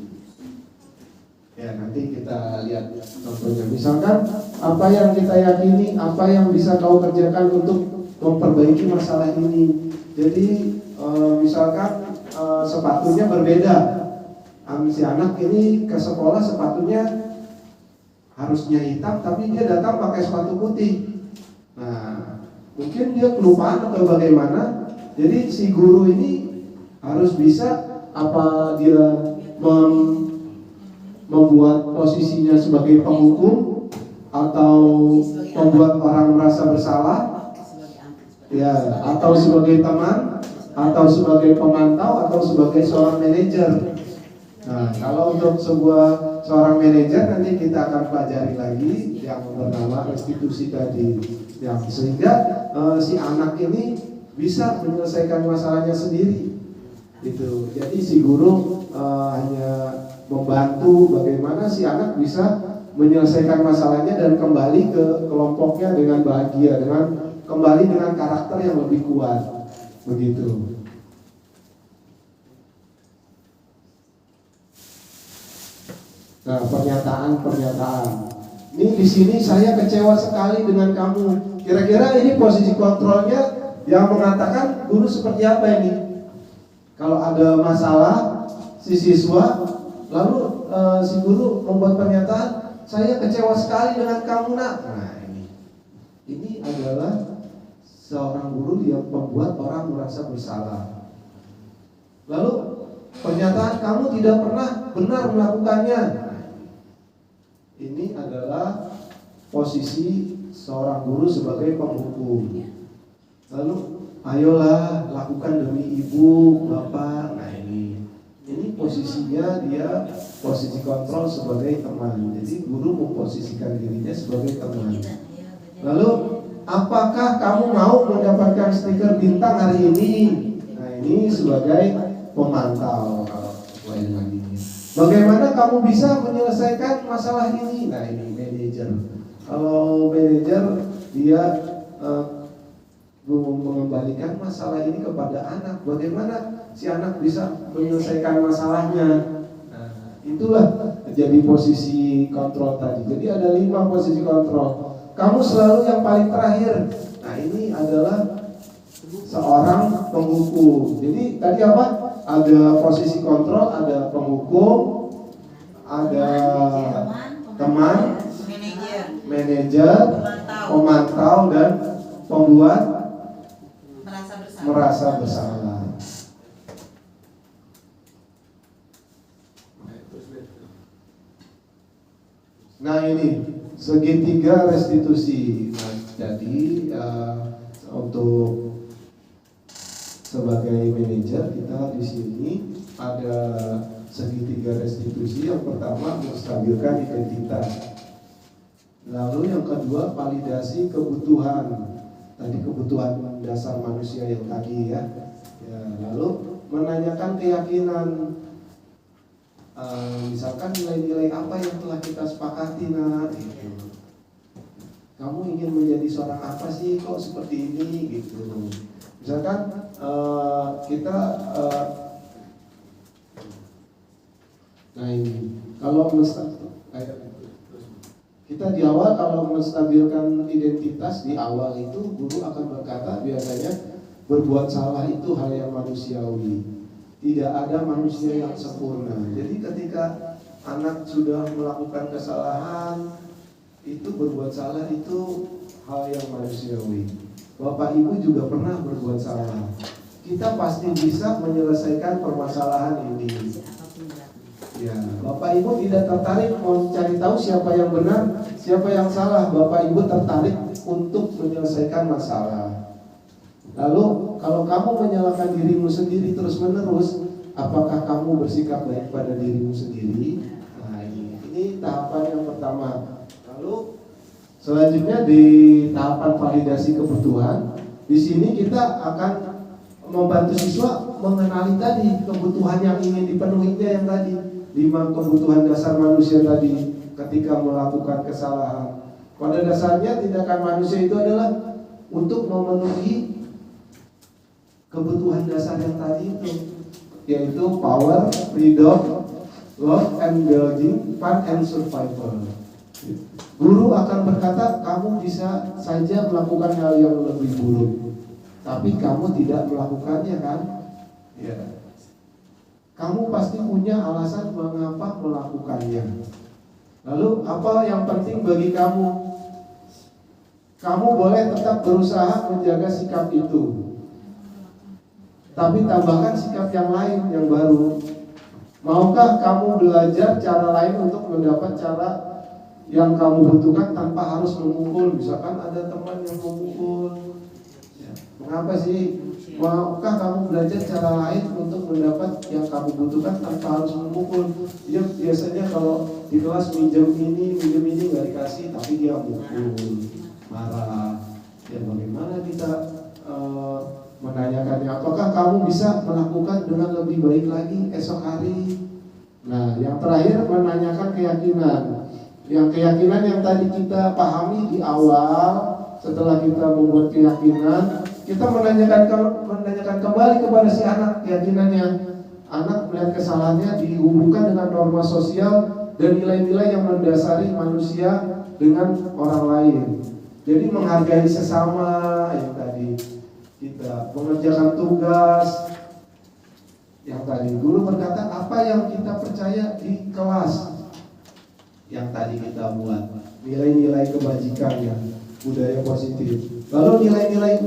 Ya, nanti kita lihat contohnya. Misalkan apa yang kita yakini, apa yang bisa kau kerjakan untuk memperbaiki masalah ini. Jadi misalkan sepatunya berbeda. Si anak ini ke sekolah sepatunya harusnya hitam, tapi dia datang pakai sepatu putih. Nah, mungkin dia kelupaan atau bagaimana. Jadi si guru ini harus bisa apa dia membuat posisinya sebagai penghukum atau membuat orang merasa bersalah, ya, atau sebagai teman, atau sebagai pemantau, atau sebagai seorang manajer. Nah, kalau untuk seorang manajer nanti kita akan pelajari lagi yang bernama restitusi tadi, yang sehingga si anak ini bisa menyelesaikan masalahnya sendiri. Gitu. Jadi si guru hanya membantu bagaimana si anak bisa menyelesaikan masalahnya dan kembali ke kelompoknya dengan bahagia, dengan kembali dengan karakter yang lebih kuat. Begitu. Nah, pernyataan. Ini di sini saya kecewa sekali dengan kamu. Kira-kira ini posisi kontrolnya yang mengatakan guru seperti apa ini? Kalau ada masalah si siswa, lalu si guru membuat pernyataan, saya kecewa sekali dengan kamu nak. Nah, ini adalah seorang guru yang membuat orang merasa bersalah. Lalu pernyataan kamu tidak pernah benar melakukannya. Ini adalah posisi seorang guru sebagai penghukum. Lalu ayolah lakukan demi ibu, bapak. Nah, ini posisinya dia posisi kontrol sebagai teman. Jadi guru memposisikan dirinya sebagai teman. Lalu apakah kamu mau mendapatkan stiker bintang hari ini? Nah, ini sebagai pemantau. Bagaimana kamu bisa menyelesaikan masalah ini? Nah, ini manajer. Kalau manajer dia mengembalikan masalah ini kepada anak. Bagaimana si anak bisa menyelesaikan masalahnya? Nah, itulah jadi posisi kontrol tadi. Jadi ada 5 posisi kontrol. Kamu selalu yang paling terakhir. Nah, ini adalah seorang penghukum. Jadi tadi apa? Ada posisi kontrol, ada penghukum, ada teman, manajer, pemantau, dan pembuat merasa bersalah. Nah, ini segitiga restitusi. Nah, jadi untuk sebagai manajer kita di sini ada segitiga restitusi. Yang pertama menstabilkan identitas. Lalu yang kedua validasi kebutuhan. Tadi kebutuhan dasar manusia yang tadi ya. Lalu menanyakan keyakinan. Misalkan nilai-nilai apa yang telah kita sepakati nak, gitu. Kamu ingin menjadi seorang apa sih kok seperti ini gitu. Misalkan kita nah ini kalau kita di awal kalau menstabilkan identitas di awal itu guru akan berkata biasanya berbuat salah itu hal yang manusiawi. Tidak ada manusia yang sempurna. Jadi ketika anak sudah melakukan kesalahan, itu berbuat salah itu hal yang manusiawi. Bapak Ibu juga pernah berbuat salah. Kita pasti bisa menyelesaikan permasalahan ini. Ya, Bapak Ibu tidak tertarik mau cari tahu siapa yang benar, siapa yang salah. Bapak Ibu tertarik untuk menyelesaikan masalah. Lalu kalau kamu menyalahkan dirimu sendiri terus-menerus, apakah kamu bersikap baik pada dirimu sendiri? Nah, ini tahapan yang pertama. Lalu selanjutnya di tahapan validasi kebutuhan, di sini kita akan membantu siswa mengenali tadi kebutuhan yang ingin dipenuhinya yang tadi 5 kebutuhan dasar manusia tadi. ketika melakukan kesalahan. Pada dasarnya tindakan manusia itu adalah untuk memenuhi kebutuhan dasar yang tadi itu, yaitu power, freedom, love and belonging, fun and survival. Guru akan berkata, kamu bisa saja melakukan hal yang lebih buruk, tapi kamu tidak melakukannya kan? Ya. Kamu pasti punya alasan mengapa melakukannya. Lalu apa yang penting bagi kamu? Kamu boleh tetap berusaha menjaga sikap itu, tapi tambahkan sikap yang lain yang baru. Maukah kamu belajar cara lain untuk mendapat cara yang kamu butuhkan tanpa harus memukul? Misalkan ada teman yang memukul, ya, mengapa sih? Maukah kamu belajar cara lain untuk mendapat yang kamu butuhkan tanpa harus memukul? Dia biasanya kalau di kelas minjem ini nggak dikasih, tapi dia mukul, marah. Ya bagaimana kita menanyakannya? Apakah kamu bisa melakukan dengan lebih baik lagi esok hari? Nah, yang terakhir menanyakan keyakinan. Yang keyakinan yang tadi kita pahami di awal, setelah kita membuat keyakinan, kita menanyakan kembali kepada si anak keyakinannya. Anak melihat kesalahannya dihubungkan dengan norma sosial dan nilai-nilai yang mendasari manusia dengan orang lain. Jadi menghargai sesama yang tadi kita mengerjakan tugas yang tadi guru berkata apa yang kita percaya di kelas yang tadi kita buat, nilai-nilai kebajikannya, budaya positif. Lalu nilai-nilai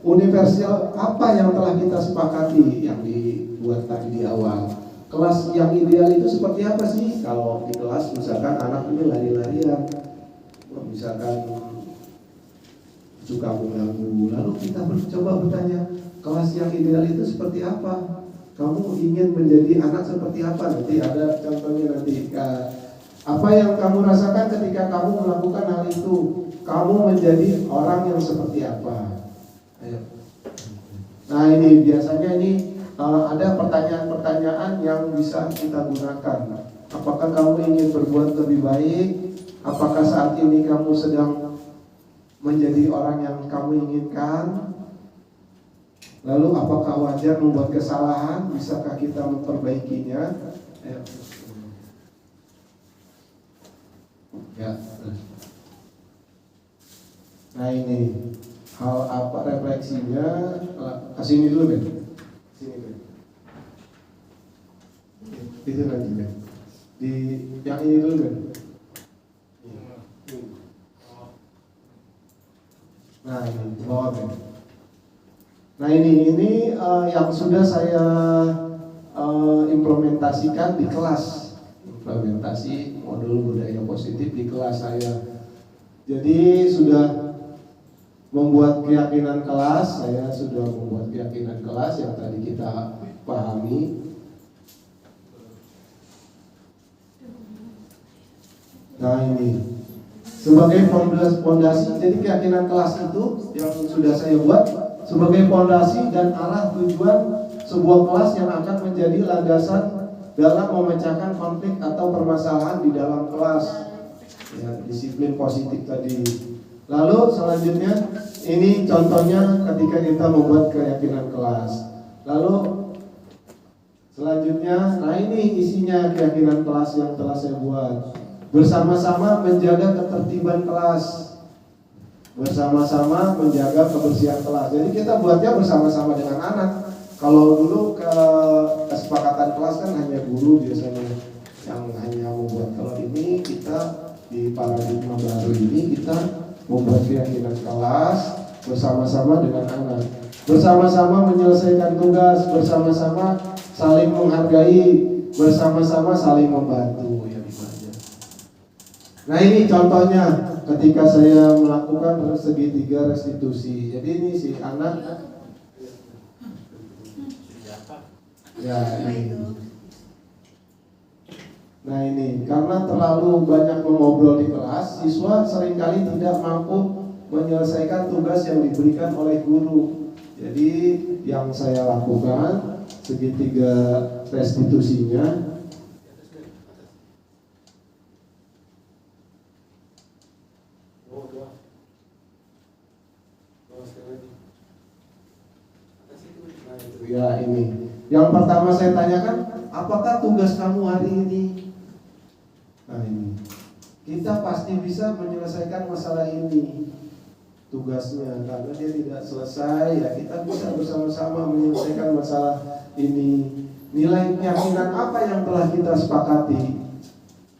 universal apa yang telah kita sepakati yang dibuat tadi di awal. Kelas yang ideal itu seperti apa sih? Kalau di kelas misalkan anak ini lari-larian, misalkan suka mengganggu, lalu kita coba bertanya, kelas yang ideal itu seperti apa? Kamu ingin menjadi anak seperti apa? Nanti ada contohnya nanti. Apa yang kamu rasakan ketika kamu melakukan hal itu? Kamu menjadi orang yang seperti apa? Ayo. Nah ini biasanya ini ada pertanyaan-pertanyaan yang bisa kita gunakan. Apakah kamu ingin berbuat lebih baik? Apakah saat ini kamu sedang menjadi orang yang kamu inginkan? Lalu apakah wajar membuat kesalahan? Bisakah kita memperbaikinya? Ayo. Ya. Nah ini hal apa refleksinya? Kasih ini dulu Ben. Sini Ben. Itu nanti Ben. Di yang ini dulu Ben. Nah ini bawah Ben. Nah ini yang sudah saya implementasikan di kelas. Implementasi modul budaya positif di kelas saya. Jadi sudah membuat keyakinan kelas, saya sudah membuat keyakinan kelas yang tadi kita pahami. Nah ini sebagai fondasi, jadi keyakinan kelas itu yang sudah saya buat sebagai fondasi dan arah tujuan sebuah kelas yang akan menjadi landasan dalam memecahkan konflik atau permasalahan di dalam kelas. Ya, disiplin positif tadi. Lalu selanjutnya ini contohnya ketika kita membuat keyakinan kelas. Lalu selanjutnya, nah ini isinya keyakinan kelas yang telah saya buat. Bersama-sama menjaga ketertiban kelas. Bersama-sama menjaga kebersihan kelas. Jadi kita buatnya bersama-sama dengan anak. Kalau dulu kesepakatan kelas kan hanya guru biasanya yang hanya membuat. Kalau ini kita di paradigma baru ini kita membuat keyakinan kelas bersama-sama dengan anak. Bersama-sama menyelesaikan tugas, bersama-sama saling menghargai, bersama-sama saling membantu. Ya, nah ini contohnya ketika saya melakukan segitiga restitusi. Jadi ini si anak ya ini. Nah ini karena terlalu banyak mengobrol di kelas, siswa seringkali tidak mampu menyelesaikan tugas yang diberikan oleh guru. Jadi yang saya lakukan segitiga restitusinya. Ya ini. Yang pertama saya tanyakan, apakah tugas kamu hari ini? Nah ini. Kita pasti bisa menyelesaikan masalah ini. Tugasnya, karena dia tidak selesai, ya kita bisa bersama-sama menyelesaikan masalah ini. Nilai keyakinan apa yang telah kita sepakati,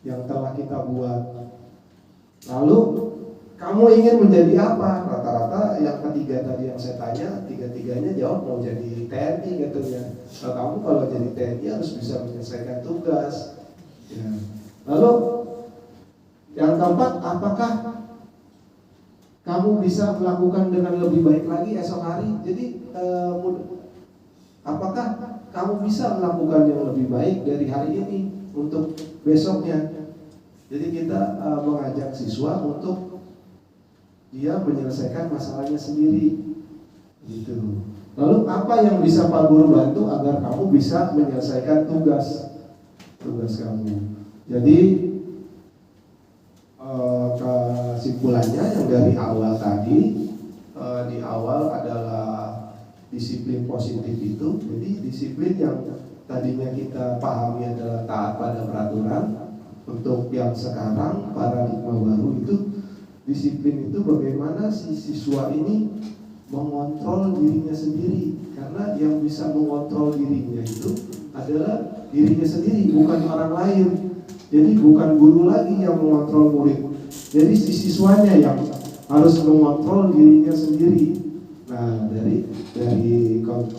yang telah kita buat. Lalu kamu ingin menjadi apa? Rata-rata yang ketiga tadi yang saya tanya, tiga-tiganya jawab mau jadi TNI katanya. Nah, kamu kalau jadi TNI harus bisa menyelesaikan tugas. Ya. Lalu yang keempat, apakah kamu bisa melakukan dengan lebih baik lagi esok hari? Jadi apakah kamu bisa melakukan yang lebih baik dari hari ini untuk besoknya? Jadi kita mengajak siswa untuk dia menyelesaikan masalahnya sendiri, gitu. Lalu apa yang bisa Pak Guru bantu agar kamu bisa menyelesaikan tugas kamu? Jadi kesimpulannya yang dari awal tadi, di awal adalah disiplin positif itu. Jadi disiplin yang tadinya kita pahami adalah taat pada peraturan. Untuk yang sekarang paradigma baru itu, disiplin itu bagaimana si siswa ini mengontrol dirinya sendiri. Karena yang bisa mengontrol dirinya itu adalah dirinya sendiri, bukan orang lain. Jadi bukan guru lagi yang mengontrol murid. Jadi si siswanya yang harus mengontrol dirinya sendiri. Nah, dari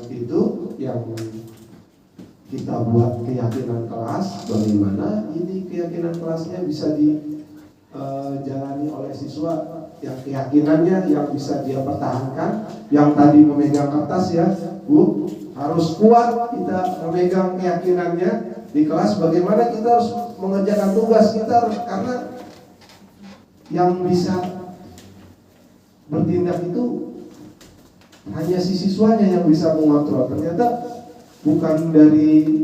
itu yang kita buat keyakinan kelas, bagaimana ini keyakinan kelasnya bisa dijalani oleh siswa, yang keyakinannya yang bisa dia pertahankan. Yang tadi memegang kertas ya, Bu, harus kuat kita memegang keyakinannya di kelas. Bagaimana kita harus mengerjakan tugas kita, karena yang bisa bertindak itu hanya si siswanya yang bisa mengontrol. Ternyata bukan dari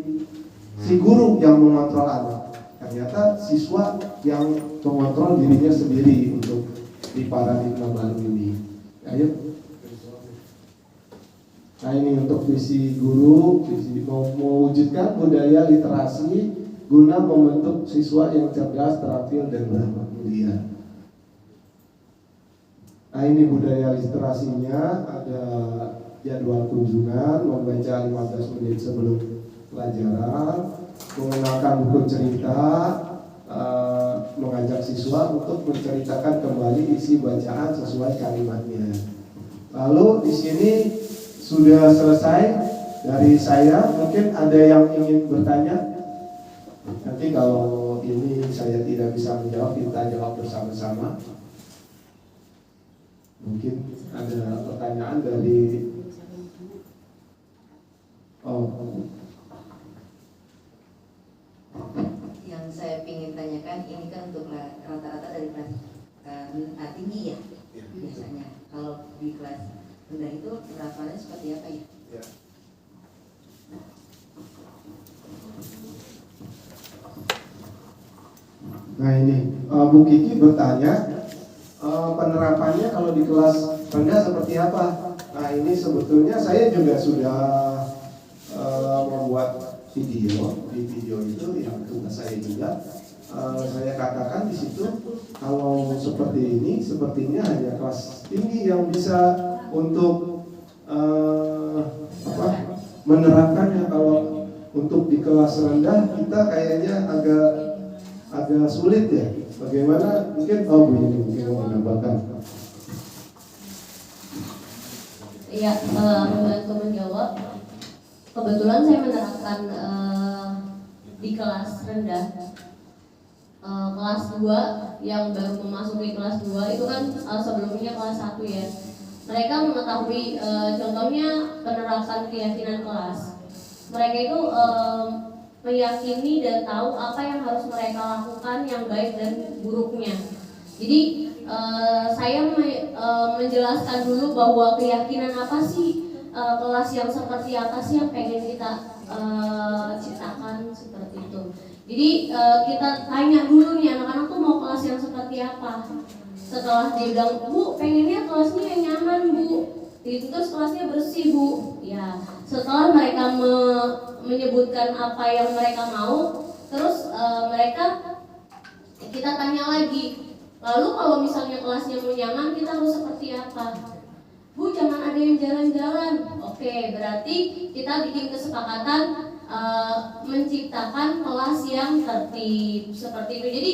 si guru yang mengontrol anak, ternyata siswa yang mengontrol dirinya sendiri untuk di paradigma baru ini. Ayo. Nah ini untuk visi guru, visi mewujudkan budaya literasi guna membentuk siswa yang cerdas, terampil, dan bermulia. Nah ini budaya literasinya, ada jadwal kunjungan, membaca 15 menit sebelum pelajaran, mengenalkan buku cerita, mengajak siswa untuk menceritakan kembali isi bacaan sesuai kalimatnya. Lalu di sini sudah selesai dari saya. Mungkin ada yang ingin bertanya. Nanti kalau ini saya tidak bisa menjawab, kita jawab bersama-sama. Mungkin ada pertanyaan dari Yang saya ingin tanyakan, ini kan untuk rata-rata dari kelas tinggi ya, biasanya. Kalau di kelas rendah itu penerapannya seperti apa ya? Nah ini Bu Kiki bertanya, penerapannya kalau di kelas rendah seperti apa? Nah ini sebetulnya saya juga sudah membuat video. Di video itu yang tugas saya juga, saya katakan di situ, kalau seperti ini, sepertinya hanya kelas tinggi yang bisa untuk menerapkannya. Kalau untuk di kelas rendah kita kayaknya agak sulit ya. Bagaimana? Mungkin begini, mungkin mau menambahkan. Iya, membantu menjawab. Kebetulan saya menerapkan di kelas rendah, kelas 2 yang baru memasuki kelas 2 itu kan sebelumnya kelas 1 ya. Mereka mengetahui contohnya penerapan keyakinan kelas. Mereka itu meyakini dan tahu apa yang harus mereka lakukan yang baik dan buruknya. Jadi saya menjelaskan dulu bahwa keyakinan apa sih, kelas yang seperti apa sih yang pengen kita ciptakan, seperti itu. Jadi kita tanya dulu nih anak-anak tuh mau kelas yang seperti apa. Setelah dia bilang, Bu pengennya kelasnya yang nyaman Bu, terus kelasnya bersih Bu. Ya, setelah mereka menyebutkan apa yang mereka mau, terus kita tanya lagi, lalu kalau misalnya kelasnya mau nyaman, kita harus seperti apa? Bu, jangan ada yang jalan-jalan. Oke, berarti kita bikin kesepakatan menciptakan kelas yang tertib seperti itu. Jadi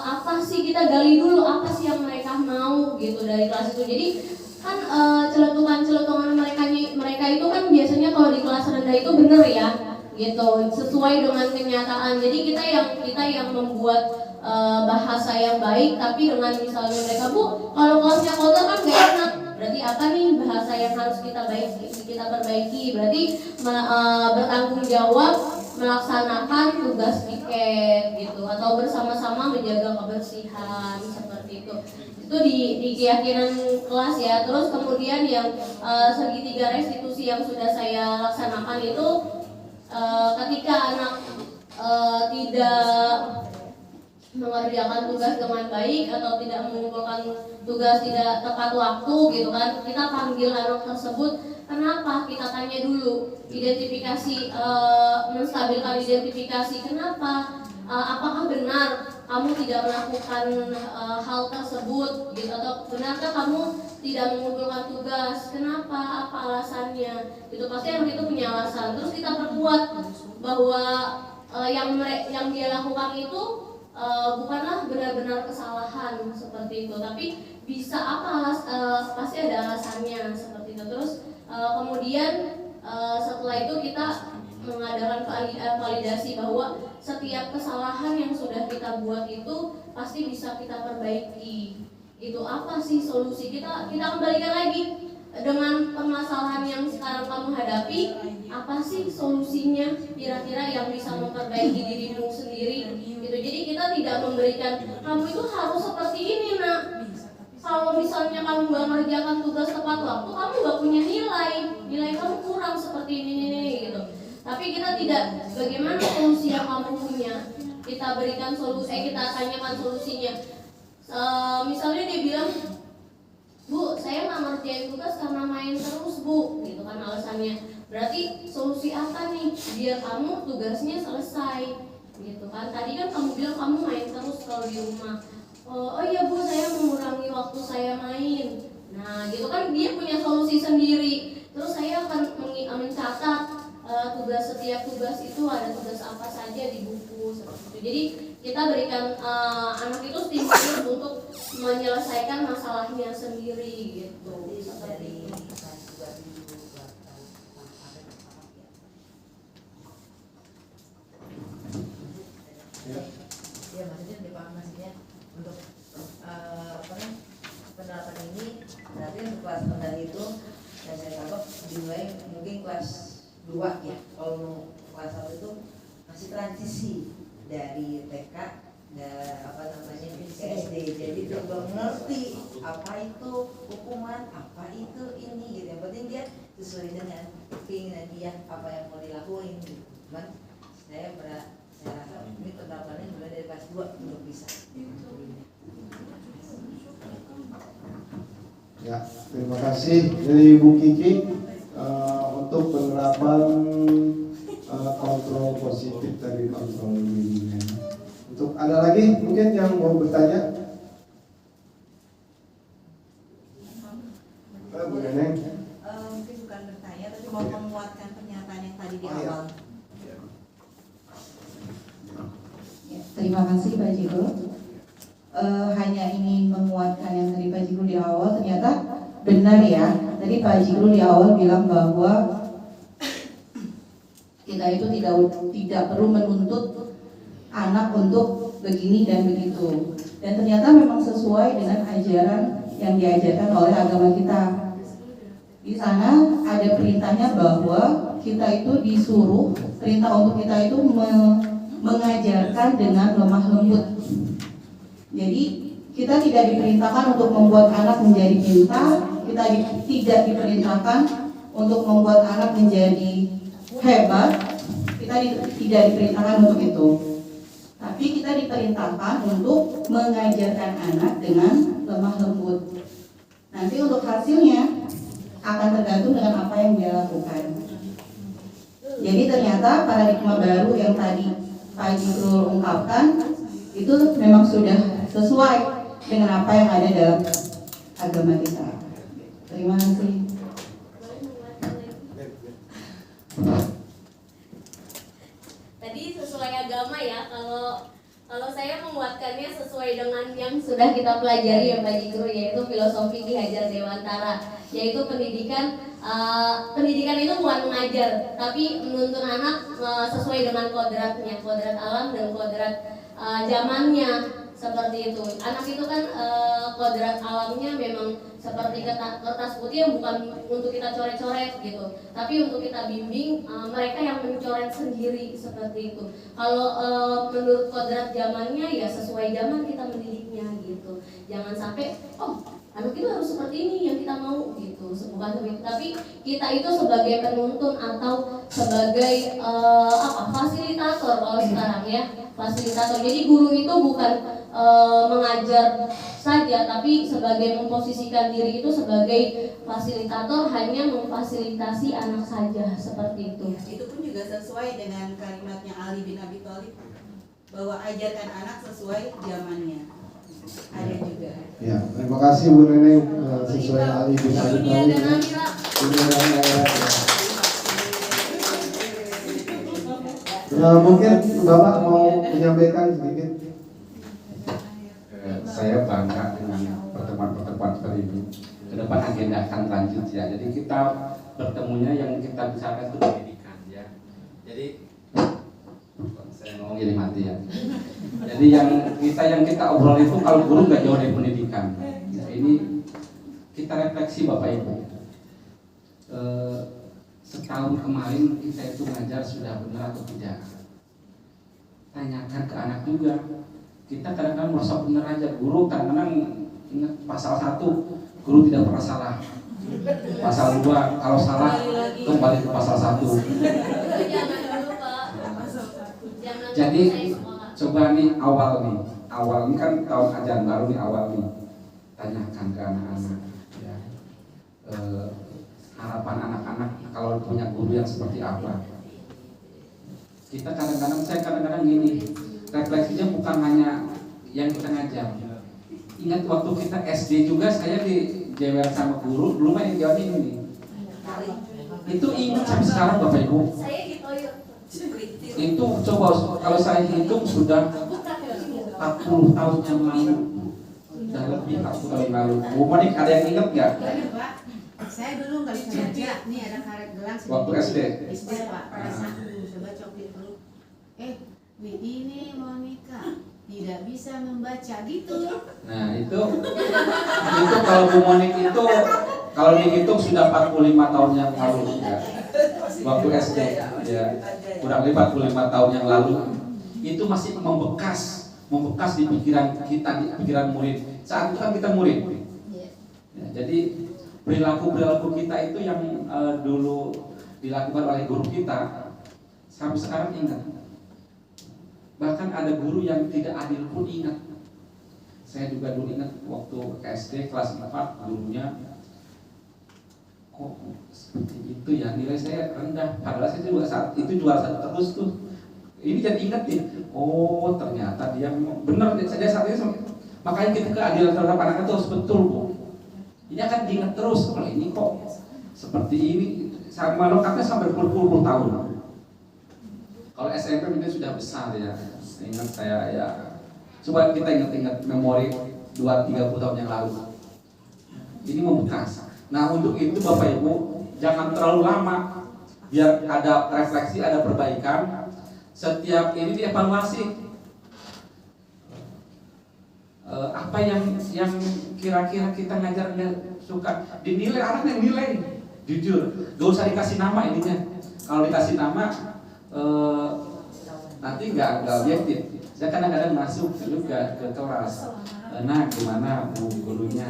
apa sih, kita gali dulu apa sih yang mereka mau gitu dari kelas itu. Jadi kan celetukan mereka itu kan biasanya kalau di kelas rendah itu bener ya gitu, sesuai dengan kenyataan. Jadi kita yang membuat bahasa yang baik, tapi dengan misalnya mereka, Bu, kalau kelasnya kotor kan gak enak. Berarti apa nih bahasa yang harus kita perbaiki? Berarti bertanggung jawab melaksanakan tugas piket gitu, atau bersama-sama menjaga kebersihan seperti itu. Itu di keyakinan kelas ya. Terus kemudian yang segitiga restitusi yang sudah saya laksanakan itu ketika anak tidak mengerjakan tugas dengan baik atau tidak mengumpulkan tugas tidak tepat waktu gitu kan, kita panggil anak tersebut. Kenapa? Kita tanya dulu, identifikasi, menstabilkan identifikasi. Kenapa? Apakah benar kamu tidak melakukan hal tersebut gitu, atau benarkah kamu tidak mengumpulkan tugas? Kenapa? Apa alasannya? Itu pasti anak itu punya alasan. Terus kita perkuat bahwa yang dia lakukan itu bukanlah benar-benar kesalahan seperti itu, tapi bisa pasti ada alasannya seperti itu. Terus kemudian setelah itu kita mengadakan validasi bahwa setiap kesalahan yang sudah kita buat itu pasti bisa kita perbaiki. Itu apa sih solusi? Kita kembalikan lagi dengan permasalahan yang sekarang kamu hadapi, apa sih solusinya kira-kira yang bisa memperbaiki dirimu sendiri gitu. Jadi kita tidak memberikan kamu itu harus seperti ini nak, kalau misalnya kamu gak mengerjakan tugas tepat waktu, kamu gak punya nilai kamu kurang seperti ini gitu. Tapi kita tidak, bagaimana solusi yang kamu punya, kita berikan solusi, kita tanyakan solusinya. Misalnya dia bilang, Bu, saya nggak ngerjain tugas karena main terus Bu, gitu kan alasannya. Berarti solusi apa nih biar kamu tugasnya selesai, gitu kan? Tadi kan kamu bilang kamu main terus kalau di rumah. Oh iya Bu, saya mengurangi waktu saya main. Nah, gitu kan dia punya solusi sendiri. Terus saya akan mencatat setiap tugas itu ada tugas apa saja di buku seperti itu. Jadi kita berikan anak itu stimulus untuk menyelesaikan masalahnya sendiri gitu. Seperti itu. Ya maksudnya dipaham maksudnya untuk penerapan ini berarti untuk kelas rendah itu yang saya tangkap dimulai mungkin kelas 2 ya. Kalau kelas 1 itu masih transisi dari TK ke SD, jadi dia belum mengerti apa itu hukuman, apa itu ini gitu. Yang penting dia sesuai dengan keinginan dia apa yang mau dilakuin gitu. Cuman saya rasa ini penerapannya mulai dari kelas 2 untuk bisa. Ya, terima kasih dari Ibu Kiki untuk penerapan kontrol positif dari kontrol bimbingan. Untuk ada lagi mungkin yang mau bertanya? Bu Neneng? Mungkin bukan bertanya, tapi mau menguatkan pernyataan yang tadi di awal. Ya, terima kasih Pak Jiko. Hanya ingin menguatkan yang tadi Pak Jiko di awal, ternyata benar ya. Tadi Pak Jiko di awal bilang bahwa kita itu tidak perlu menuntut anak untuk begini dan begitu. Dan ternyata memang sesuai dengan ajaran yang diajarkan oleh agama kita. Di sana ada perintahnya bahwa kita itu disuruh, perintah untuk kita itu mengajarkan dengan lemah lembut. Jadi kita tidak diperintahkan untuk membuat anak menjadi pintar, kita tidak diperintahkan untuk membuat anak menjadi hebat, kita tidak diperintahkan untuk itu. Tapi kita diperintahkan untuk mengajarkan anak dengan lemah lembut. Nanti untuk hasilnya, akan tergantung dengan apa yang dia lakukan. Jadi ternyata paradigma baru yang tadi Pak Jibril ungkapkan itu memang sudah sesuai dengan apa yang ada dalam agama kita. Terima kasih. Tadi sesuai agama ya, kalau saya menguatkannya sesuai dengan yang sudah kita pelajari ya Pak Jikru, yaitu filosofi Ki Hajar Dewantara, yaitu pendidikan itu bukan mengajar, tapi menuntun anak sesuai dengan kodratnya, kodrat alam dan kodrat zamannya, seperti itu. Anak itu kan kodrat alamnya memang seperti kertas putih yang bukan untuk kita coret-coret gitu, tapi untuk kita bimbing mereka yang mencoret sendiri, seperti itu. Kalau menurut kodrat zamannya ya sesuai zaman kita mendidiknya gitu. Jangan sampai anak itu harus seperti ini yang kita mau gitu, bukan seperti itu. Tapi kita itu sebagai penuntun atau sebagai fasilitator kalau sekarang ya, fasilitator. Jadi guru itu bukan mengajar saja, tapi sebagai memposisikan diri itu sebagai fasilitator, hanya memfasilitasi anak saja, seperti itu. Itu pun juga sesuai dengan kalimatnya Ali bin Abi Thalib, bahwa ajarkan anak sesuai zamannya. Ada juga. Ya, terima kasih Bu Neneng, sesuai Ali bin Abi Dunia Thalib. dan akhirat. Dunia dan akhirat. Mungkin Bapak mau menyampaikan sedikit. Saya bangga dengan pertemuan-pertemuan seperti ini. Ke depan agenda akan lanjut ya. Jadi kita bertemunya yang kita bicarakan itu pendidikan ya. Jadi saya ngomong jadi mati ya. Jadi yang kita obrol itu kalau guru nggak jauh dari pendidikan. Ya, ini kita refleksi Bapak Ibu. Setahun kemarin kita itu ngajar sudah benar atau tidak? Tanyakan ke anak juga. Kita kadang-kadang merasa benar aja, guru kadang-kadang ingat pasal 1, guru tidak pernah salah. Pasal 2, kalau salah kembali ke pasal 1. Jangan dulu Pak. Jadi coba nih awal ini kan tahun ajaran baru nih, awal nih, tanyakan ke anak-anak ya. Harapan anak-anak kalau punya guru yang seperti apa. Saya kadang-kadang gini, refleksinya bukan hanya yang kita ngajar. Ingat waktu kita SD juga saya dijewer sama guru, dulu mah yang jawab ini. Itu ingat sampai sekarang Bapak Ibu. Saya ditoyok. Itu coba kalau saya hitung sudah 40 tahun yang lalu. Sudah lebih 40 tahun yang lalu. Bu Monik ada yang ingat nggak? Pak, saya dulu nggak bisa baca. Nih ada karet gelang sedikit. Waktu SD. SD Pak, pada saat coba coklit dulu. Ini Monika tidak bisa membaca gitu. Nah itu kalau Bu Monik itu kalau dihitung sudah 45 tahun yang lalu ya. Waktu SD ya, kurang lebih 45 tahun yang lalu. Itu masih membekas di pikiran kita, di pikiran murid. Saat itu kan kita murid ya, jadi perilaku kita itu yang dulu dilakukan oleh guru kita sampai sekarang ingat. Bahkan ada guru yang tidak adil pun ingat. Saya juga dulu ingat waktu SD kelas 4, gurunya kok seperti itu ya, nilai saya rendah. Padahal saya juga saat itu juara 1 terus tuh. Ini jadi ingat nih. Oh ternyata dia benar saja saat ini. Makanya kita keadilan terhadap anak itu harus betul Bu. Ini akan diingat terus. Kalau ini kok seperti ini, sama lokatnya sampai berpuluh-puluh tahun. Kalau SMP mungkin sudah besar ya. Ingat saya ya. Coba kita ingat memori 2-30 tahun yang lalu. Ini membekas. Nah untuk itu Bapak Ibu jangan terlalu lama. Biar ada refleksi, ada perbaikan. Setiap ini dievaluasi. Apa yang kira-kira kita ngajar suka dinilai, anak yang nilai. Jujur, gak usah dikasih nama ininya. Kalau dikasih nama nanti nggak objektif. Saya kadang-kadang masuk juga ke kelas. Nah, gimana Bu gurunya?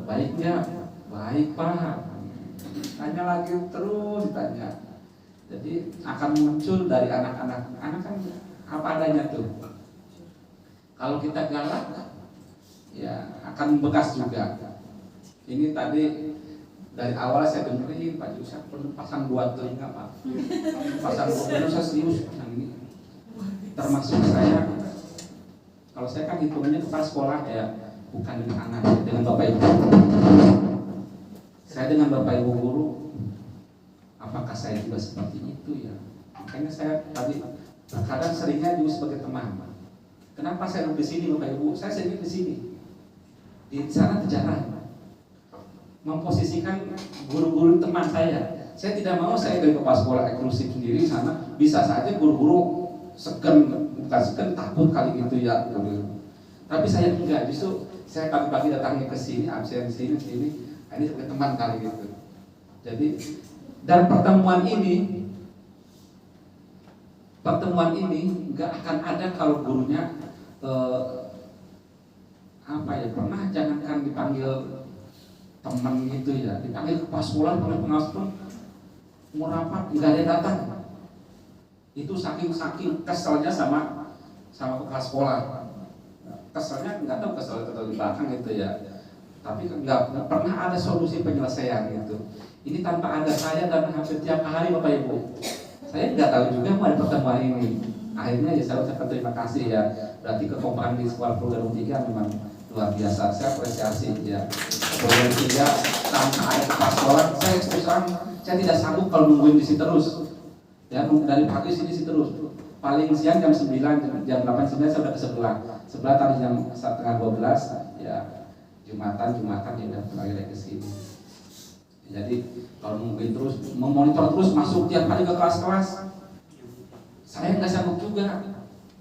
Baik nggak? Baik Pak. Tanya lagi terus tanya. Jadi akan muncul dari anak-anak. Anak kan apa adanya tuh. Kalau kita galak, ya akan bekas juga. Ini tadi Dari awal saya dengerin Pak Ju, saya perlu pasang 2 telinga Pak. Pasang 2 telinga, saya serius pasang ini. Termasuk saya, kalau saya kan hitungannya kepala sekolah ya, bukan dengan anak, dengan Bapak Ibu. Saya dengan Bapak Ibu guru, apakah saya juga seperti itu ya? Makanya saya tadi terkadang seringnya juga sebagai teman. Kenapa saya di sini Bapak Ibu? Saya sendiri di sini. Di sana jarang memposisikan guru-guru teman saya. Saya tidak mau saya dari kepala sekolah eksklusif sendiri sana. Bisa saja guru-guru segan, bukan segan, takut kali gitu ya. Tapi saya enggak, justru saya pagi-pagi datangnya ke sini, absen sini, ini sebagai teman kali gitu. Jadi dan pertemuan ini nggak akan ada kalau gurunya pernah jangankan dipanggil teman gitu ya, dipanggil kepala sekolah, dipanggil pengawas pun mau rapat nggak ada yang datang. Itu saking keselnya sama kepala sekolah. Keselnya nggak tahu kesel di belakang gitu ya. Tapi nggak pernah ada solusi penyelesaian gitu. Ini tanpa ada saya dan hampir tiap hari Bapak Ibu. Saya nggak tahu juga mau ada pertemuan ini. Akhirnya ya saya ucapkan terima kasih ya. Berarti kekompakan di Sekolah Program 3 memang luar biasa. Saya apresiasi ya. Program 3 tanpa ada kepala sekolah, saya tidak sanggup kalau nungguin di sini terus. Ya, dari pagi sini terus. Paling siang jam 9, jam 8, 9 saya udah ke sebelah tadi jam 11:30 ya. Jumatan ya udah kembali ke sini. Jadi kalau nungguin terus, memonitor terus masuk tiap hari ke kelas-kelas, saya nggak sanggup juga.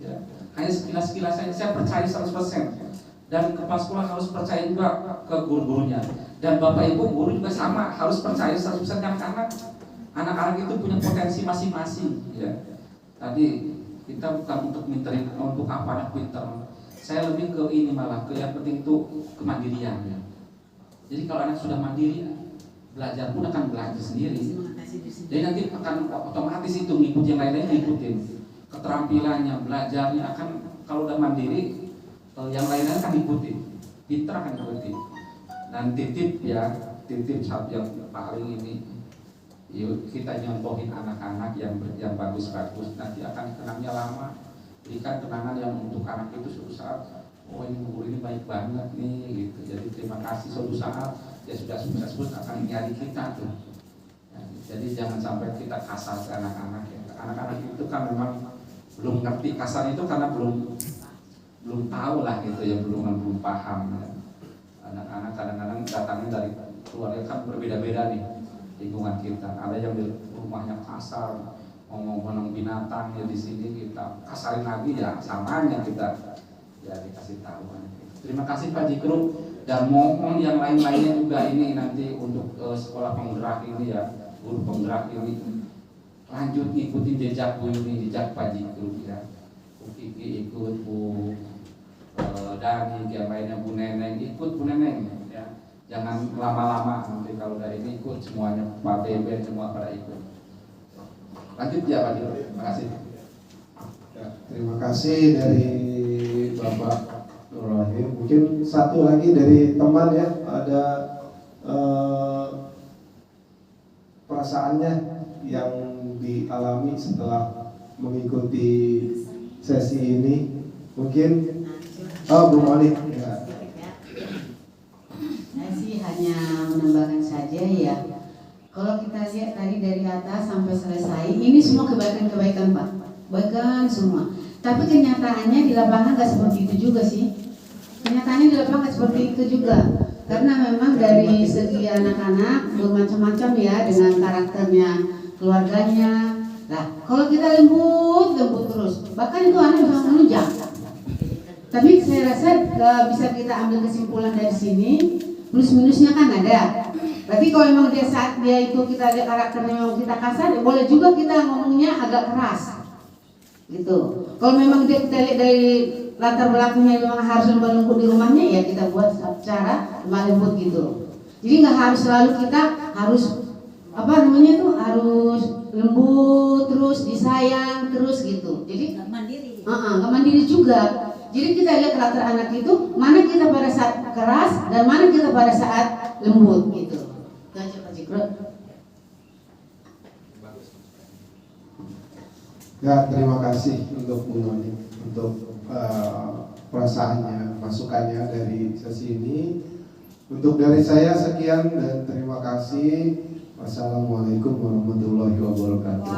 Ya. Hanya sekilas saya percaya 100%. Dan kepala sekolah harus percaya juga ke guru-gurunya. Dan Bapak Ibu guru juga sama, harus percaya 100% karena anak-anak itu punya potensi masing-masing. Ya. Tadi kita bukan untuk minterin untuk apa anak pinter. Saya lebih ke ini malah ke yang penting itu kemandirian. Ya. Jadi kalau anak sudah mandiri, belajar pun akan belajar sendiri. Jadi nanti akan otomatis itu ngikut yang lainnya ngikutin. Keterampilannya, belajarnya akan kalau udah mandiri, yang lainnya akan ngikutin. Pintar akan ngikutin. Dan titip satu yang paling ini, yuk kita nyontohin anak-anak yang bagus-bagus, nanti akan kenangnya lama. Berikan kenangan yang untuk anak itu suatu saat, oh ini guru ini baik banget nih gitu. Jadi terima kasih suatu saat dia sudah sukses pun akan nyari kita tuh. Ya, jadi jangan sampai kita kasar ke anak-anak ya. Anak-anak itu kan memang belum ngerti, kasar itu karena belum tahu lah gitu ya, belum paham ya. Anak-anak kadang-kadang datangnya dari keluarga kan berbeda-beda nih lingkungan kita. Ada yang di rumahnya kasar, ngomong binatang ya, di sini kita kasarin lagi ya, samanya kita ya dikasih tahu. Terima kasih Pak Jikru dan mohon yang lain-lainnya juga ini nanti untuk sekolah penggerak ini ya, guru penggerak ini lanjut ikutin jejak Bu Yuni, jejak Pak Jikru ya. Bu Kiki ikut, Bu Dani, yang lainnya Bu Neneng ikut, Bu Neneng ya. Jangan lama-lama nanti kalau udah ini ikut semuanya, Pak Beben semua pada ikut. Lanjut ya Pak Jikru, terima kasih. Ya, terima kasih dari Bapak Nurrahim. Mungkin satu lagi dari teman ya, ada perasaannya yang dialami setelah mengikuti sesi ini. Mungkin Bu Monik ya. Saya sih hanya menambahkan saja ya. Kalau kita lihat tadi dari atas sampai selesai, ini semua kebaikan-kebaikan Pak, kebaikan semua. Tapi kenyataannya di lapangan nggak seperti itu juga sih. Kenyataannya di lapangan nggak seperti itu juga. Karena memang dari segi anak-anak bermacam-macam ya, dengan karakternya, keluarganya. Nah, kalau kita lembut terus, bahkan itu anak bisa menunjang. Tapi saya rasa bisa kita ambil kesimpulan dari sini, plus minusnya kan ada. Berarti kalau memang dia saat dia itu kita lihat karakternya memang kita kasar, boleh juga kita ngomongnya agak keras, gitu. Kalau memang dia kita lihat dari latar belakangnya memang harus lembut di rumahnya, ya kita buat cara lembut gitu. Jadi nggak harus selalu kita harus harus lembut terus, disayang terus gitu. Jadi nggak mandiri juga. Jadi kita lihat karakter anak itu, mana kita pada saat keras dan mana kita pada saat lembut gitu. Ya, terima kasih untuk Bu Noni untuk perasaannya, masukannya dari sesi ini. Untuk dari saya sekian dan terima kasih. Wassalamualaikum warahmatullahi wabarakatuh.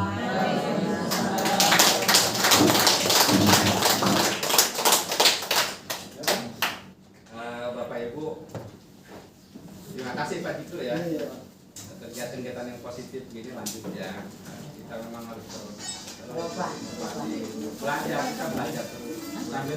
Bapak Ibu, terima kasih Pak Jitu ya. Kegiatan-kegiatan yang positif gini lanjut ya. Kita memang harus terus belajar, kita belajar terus. Sambil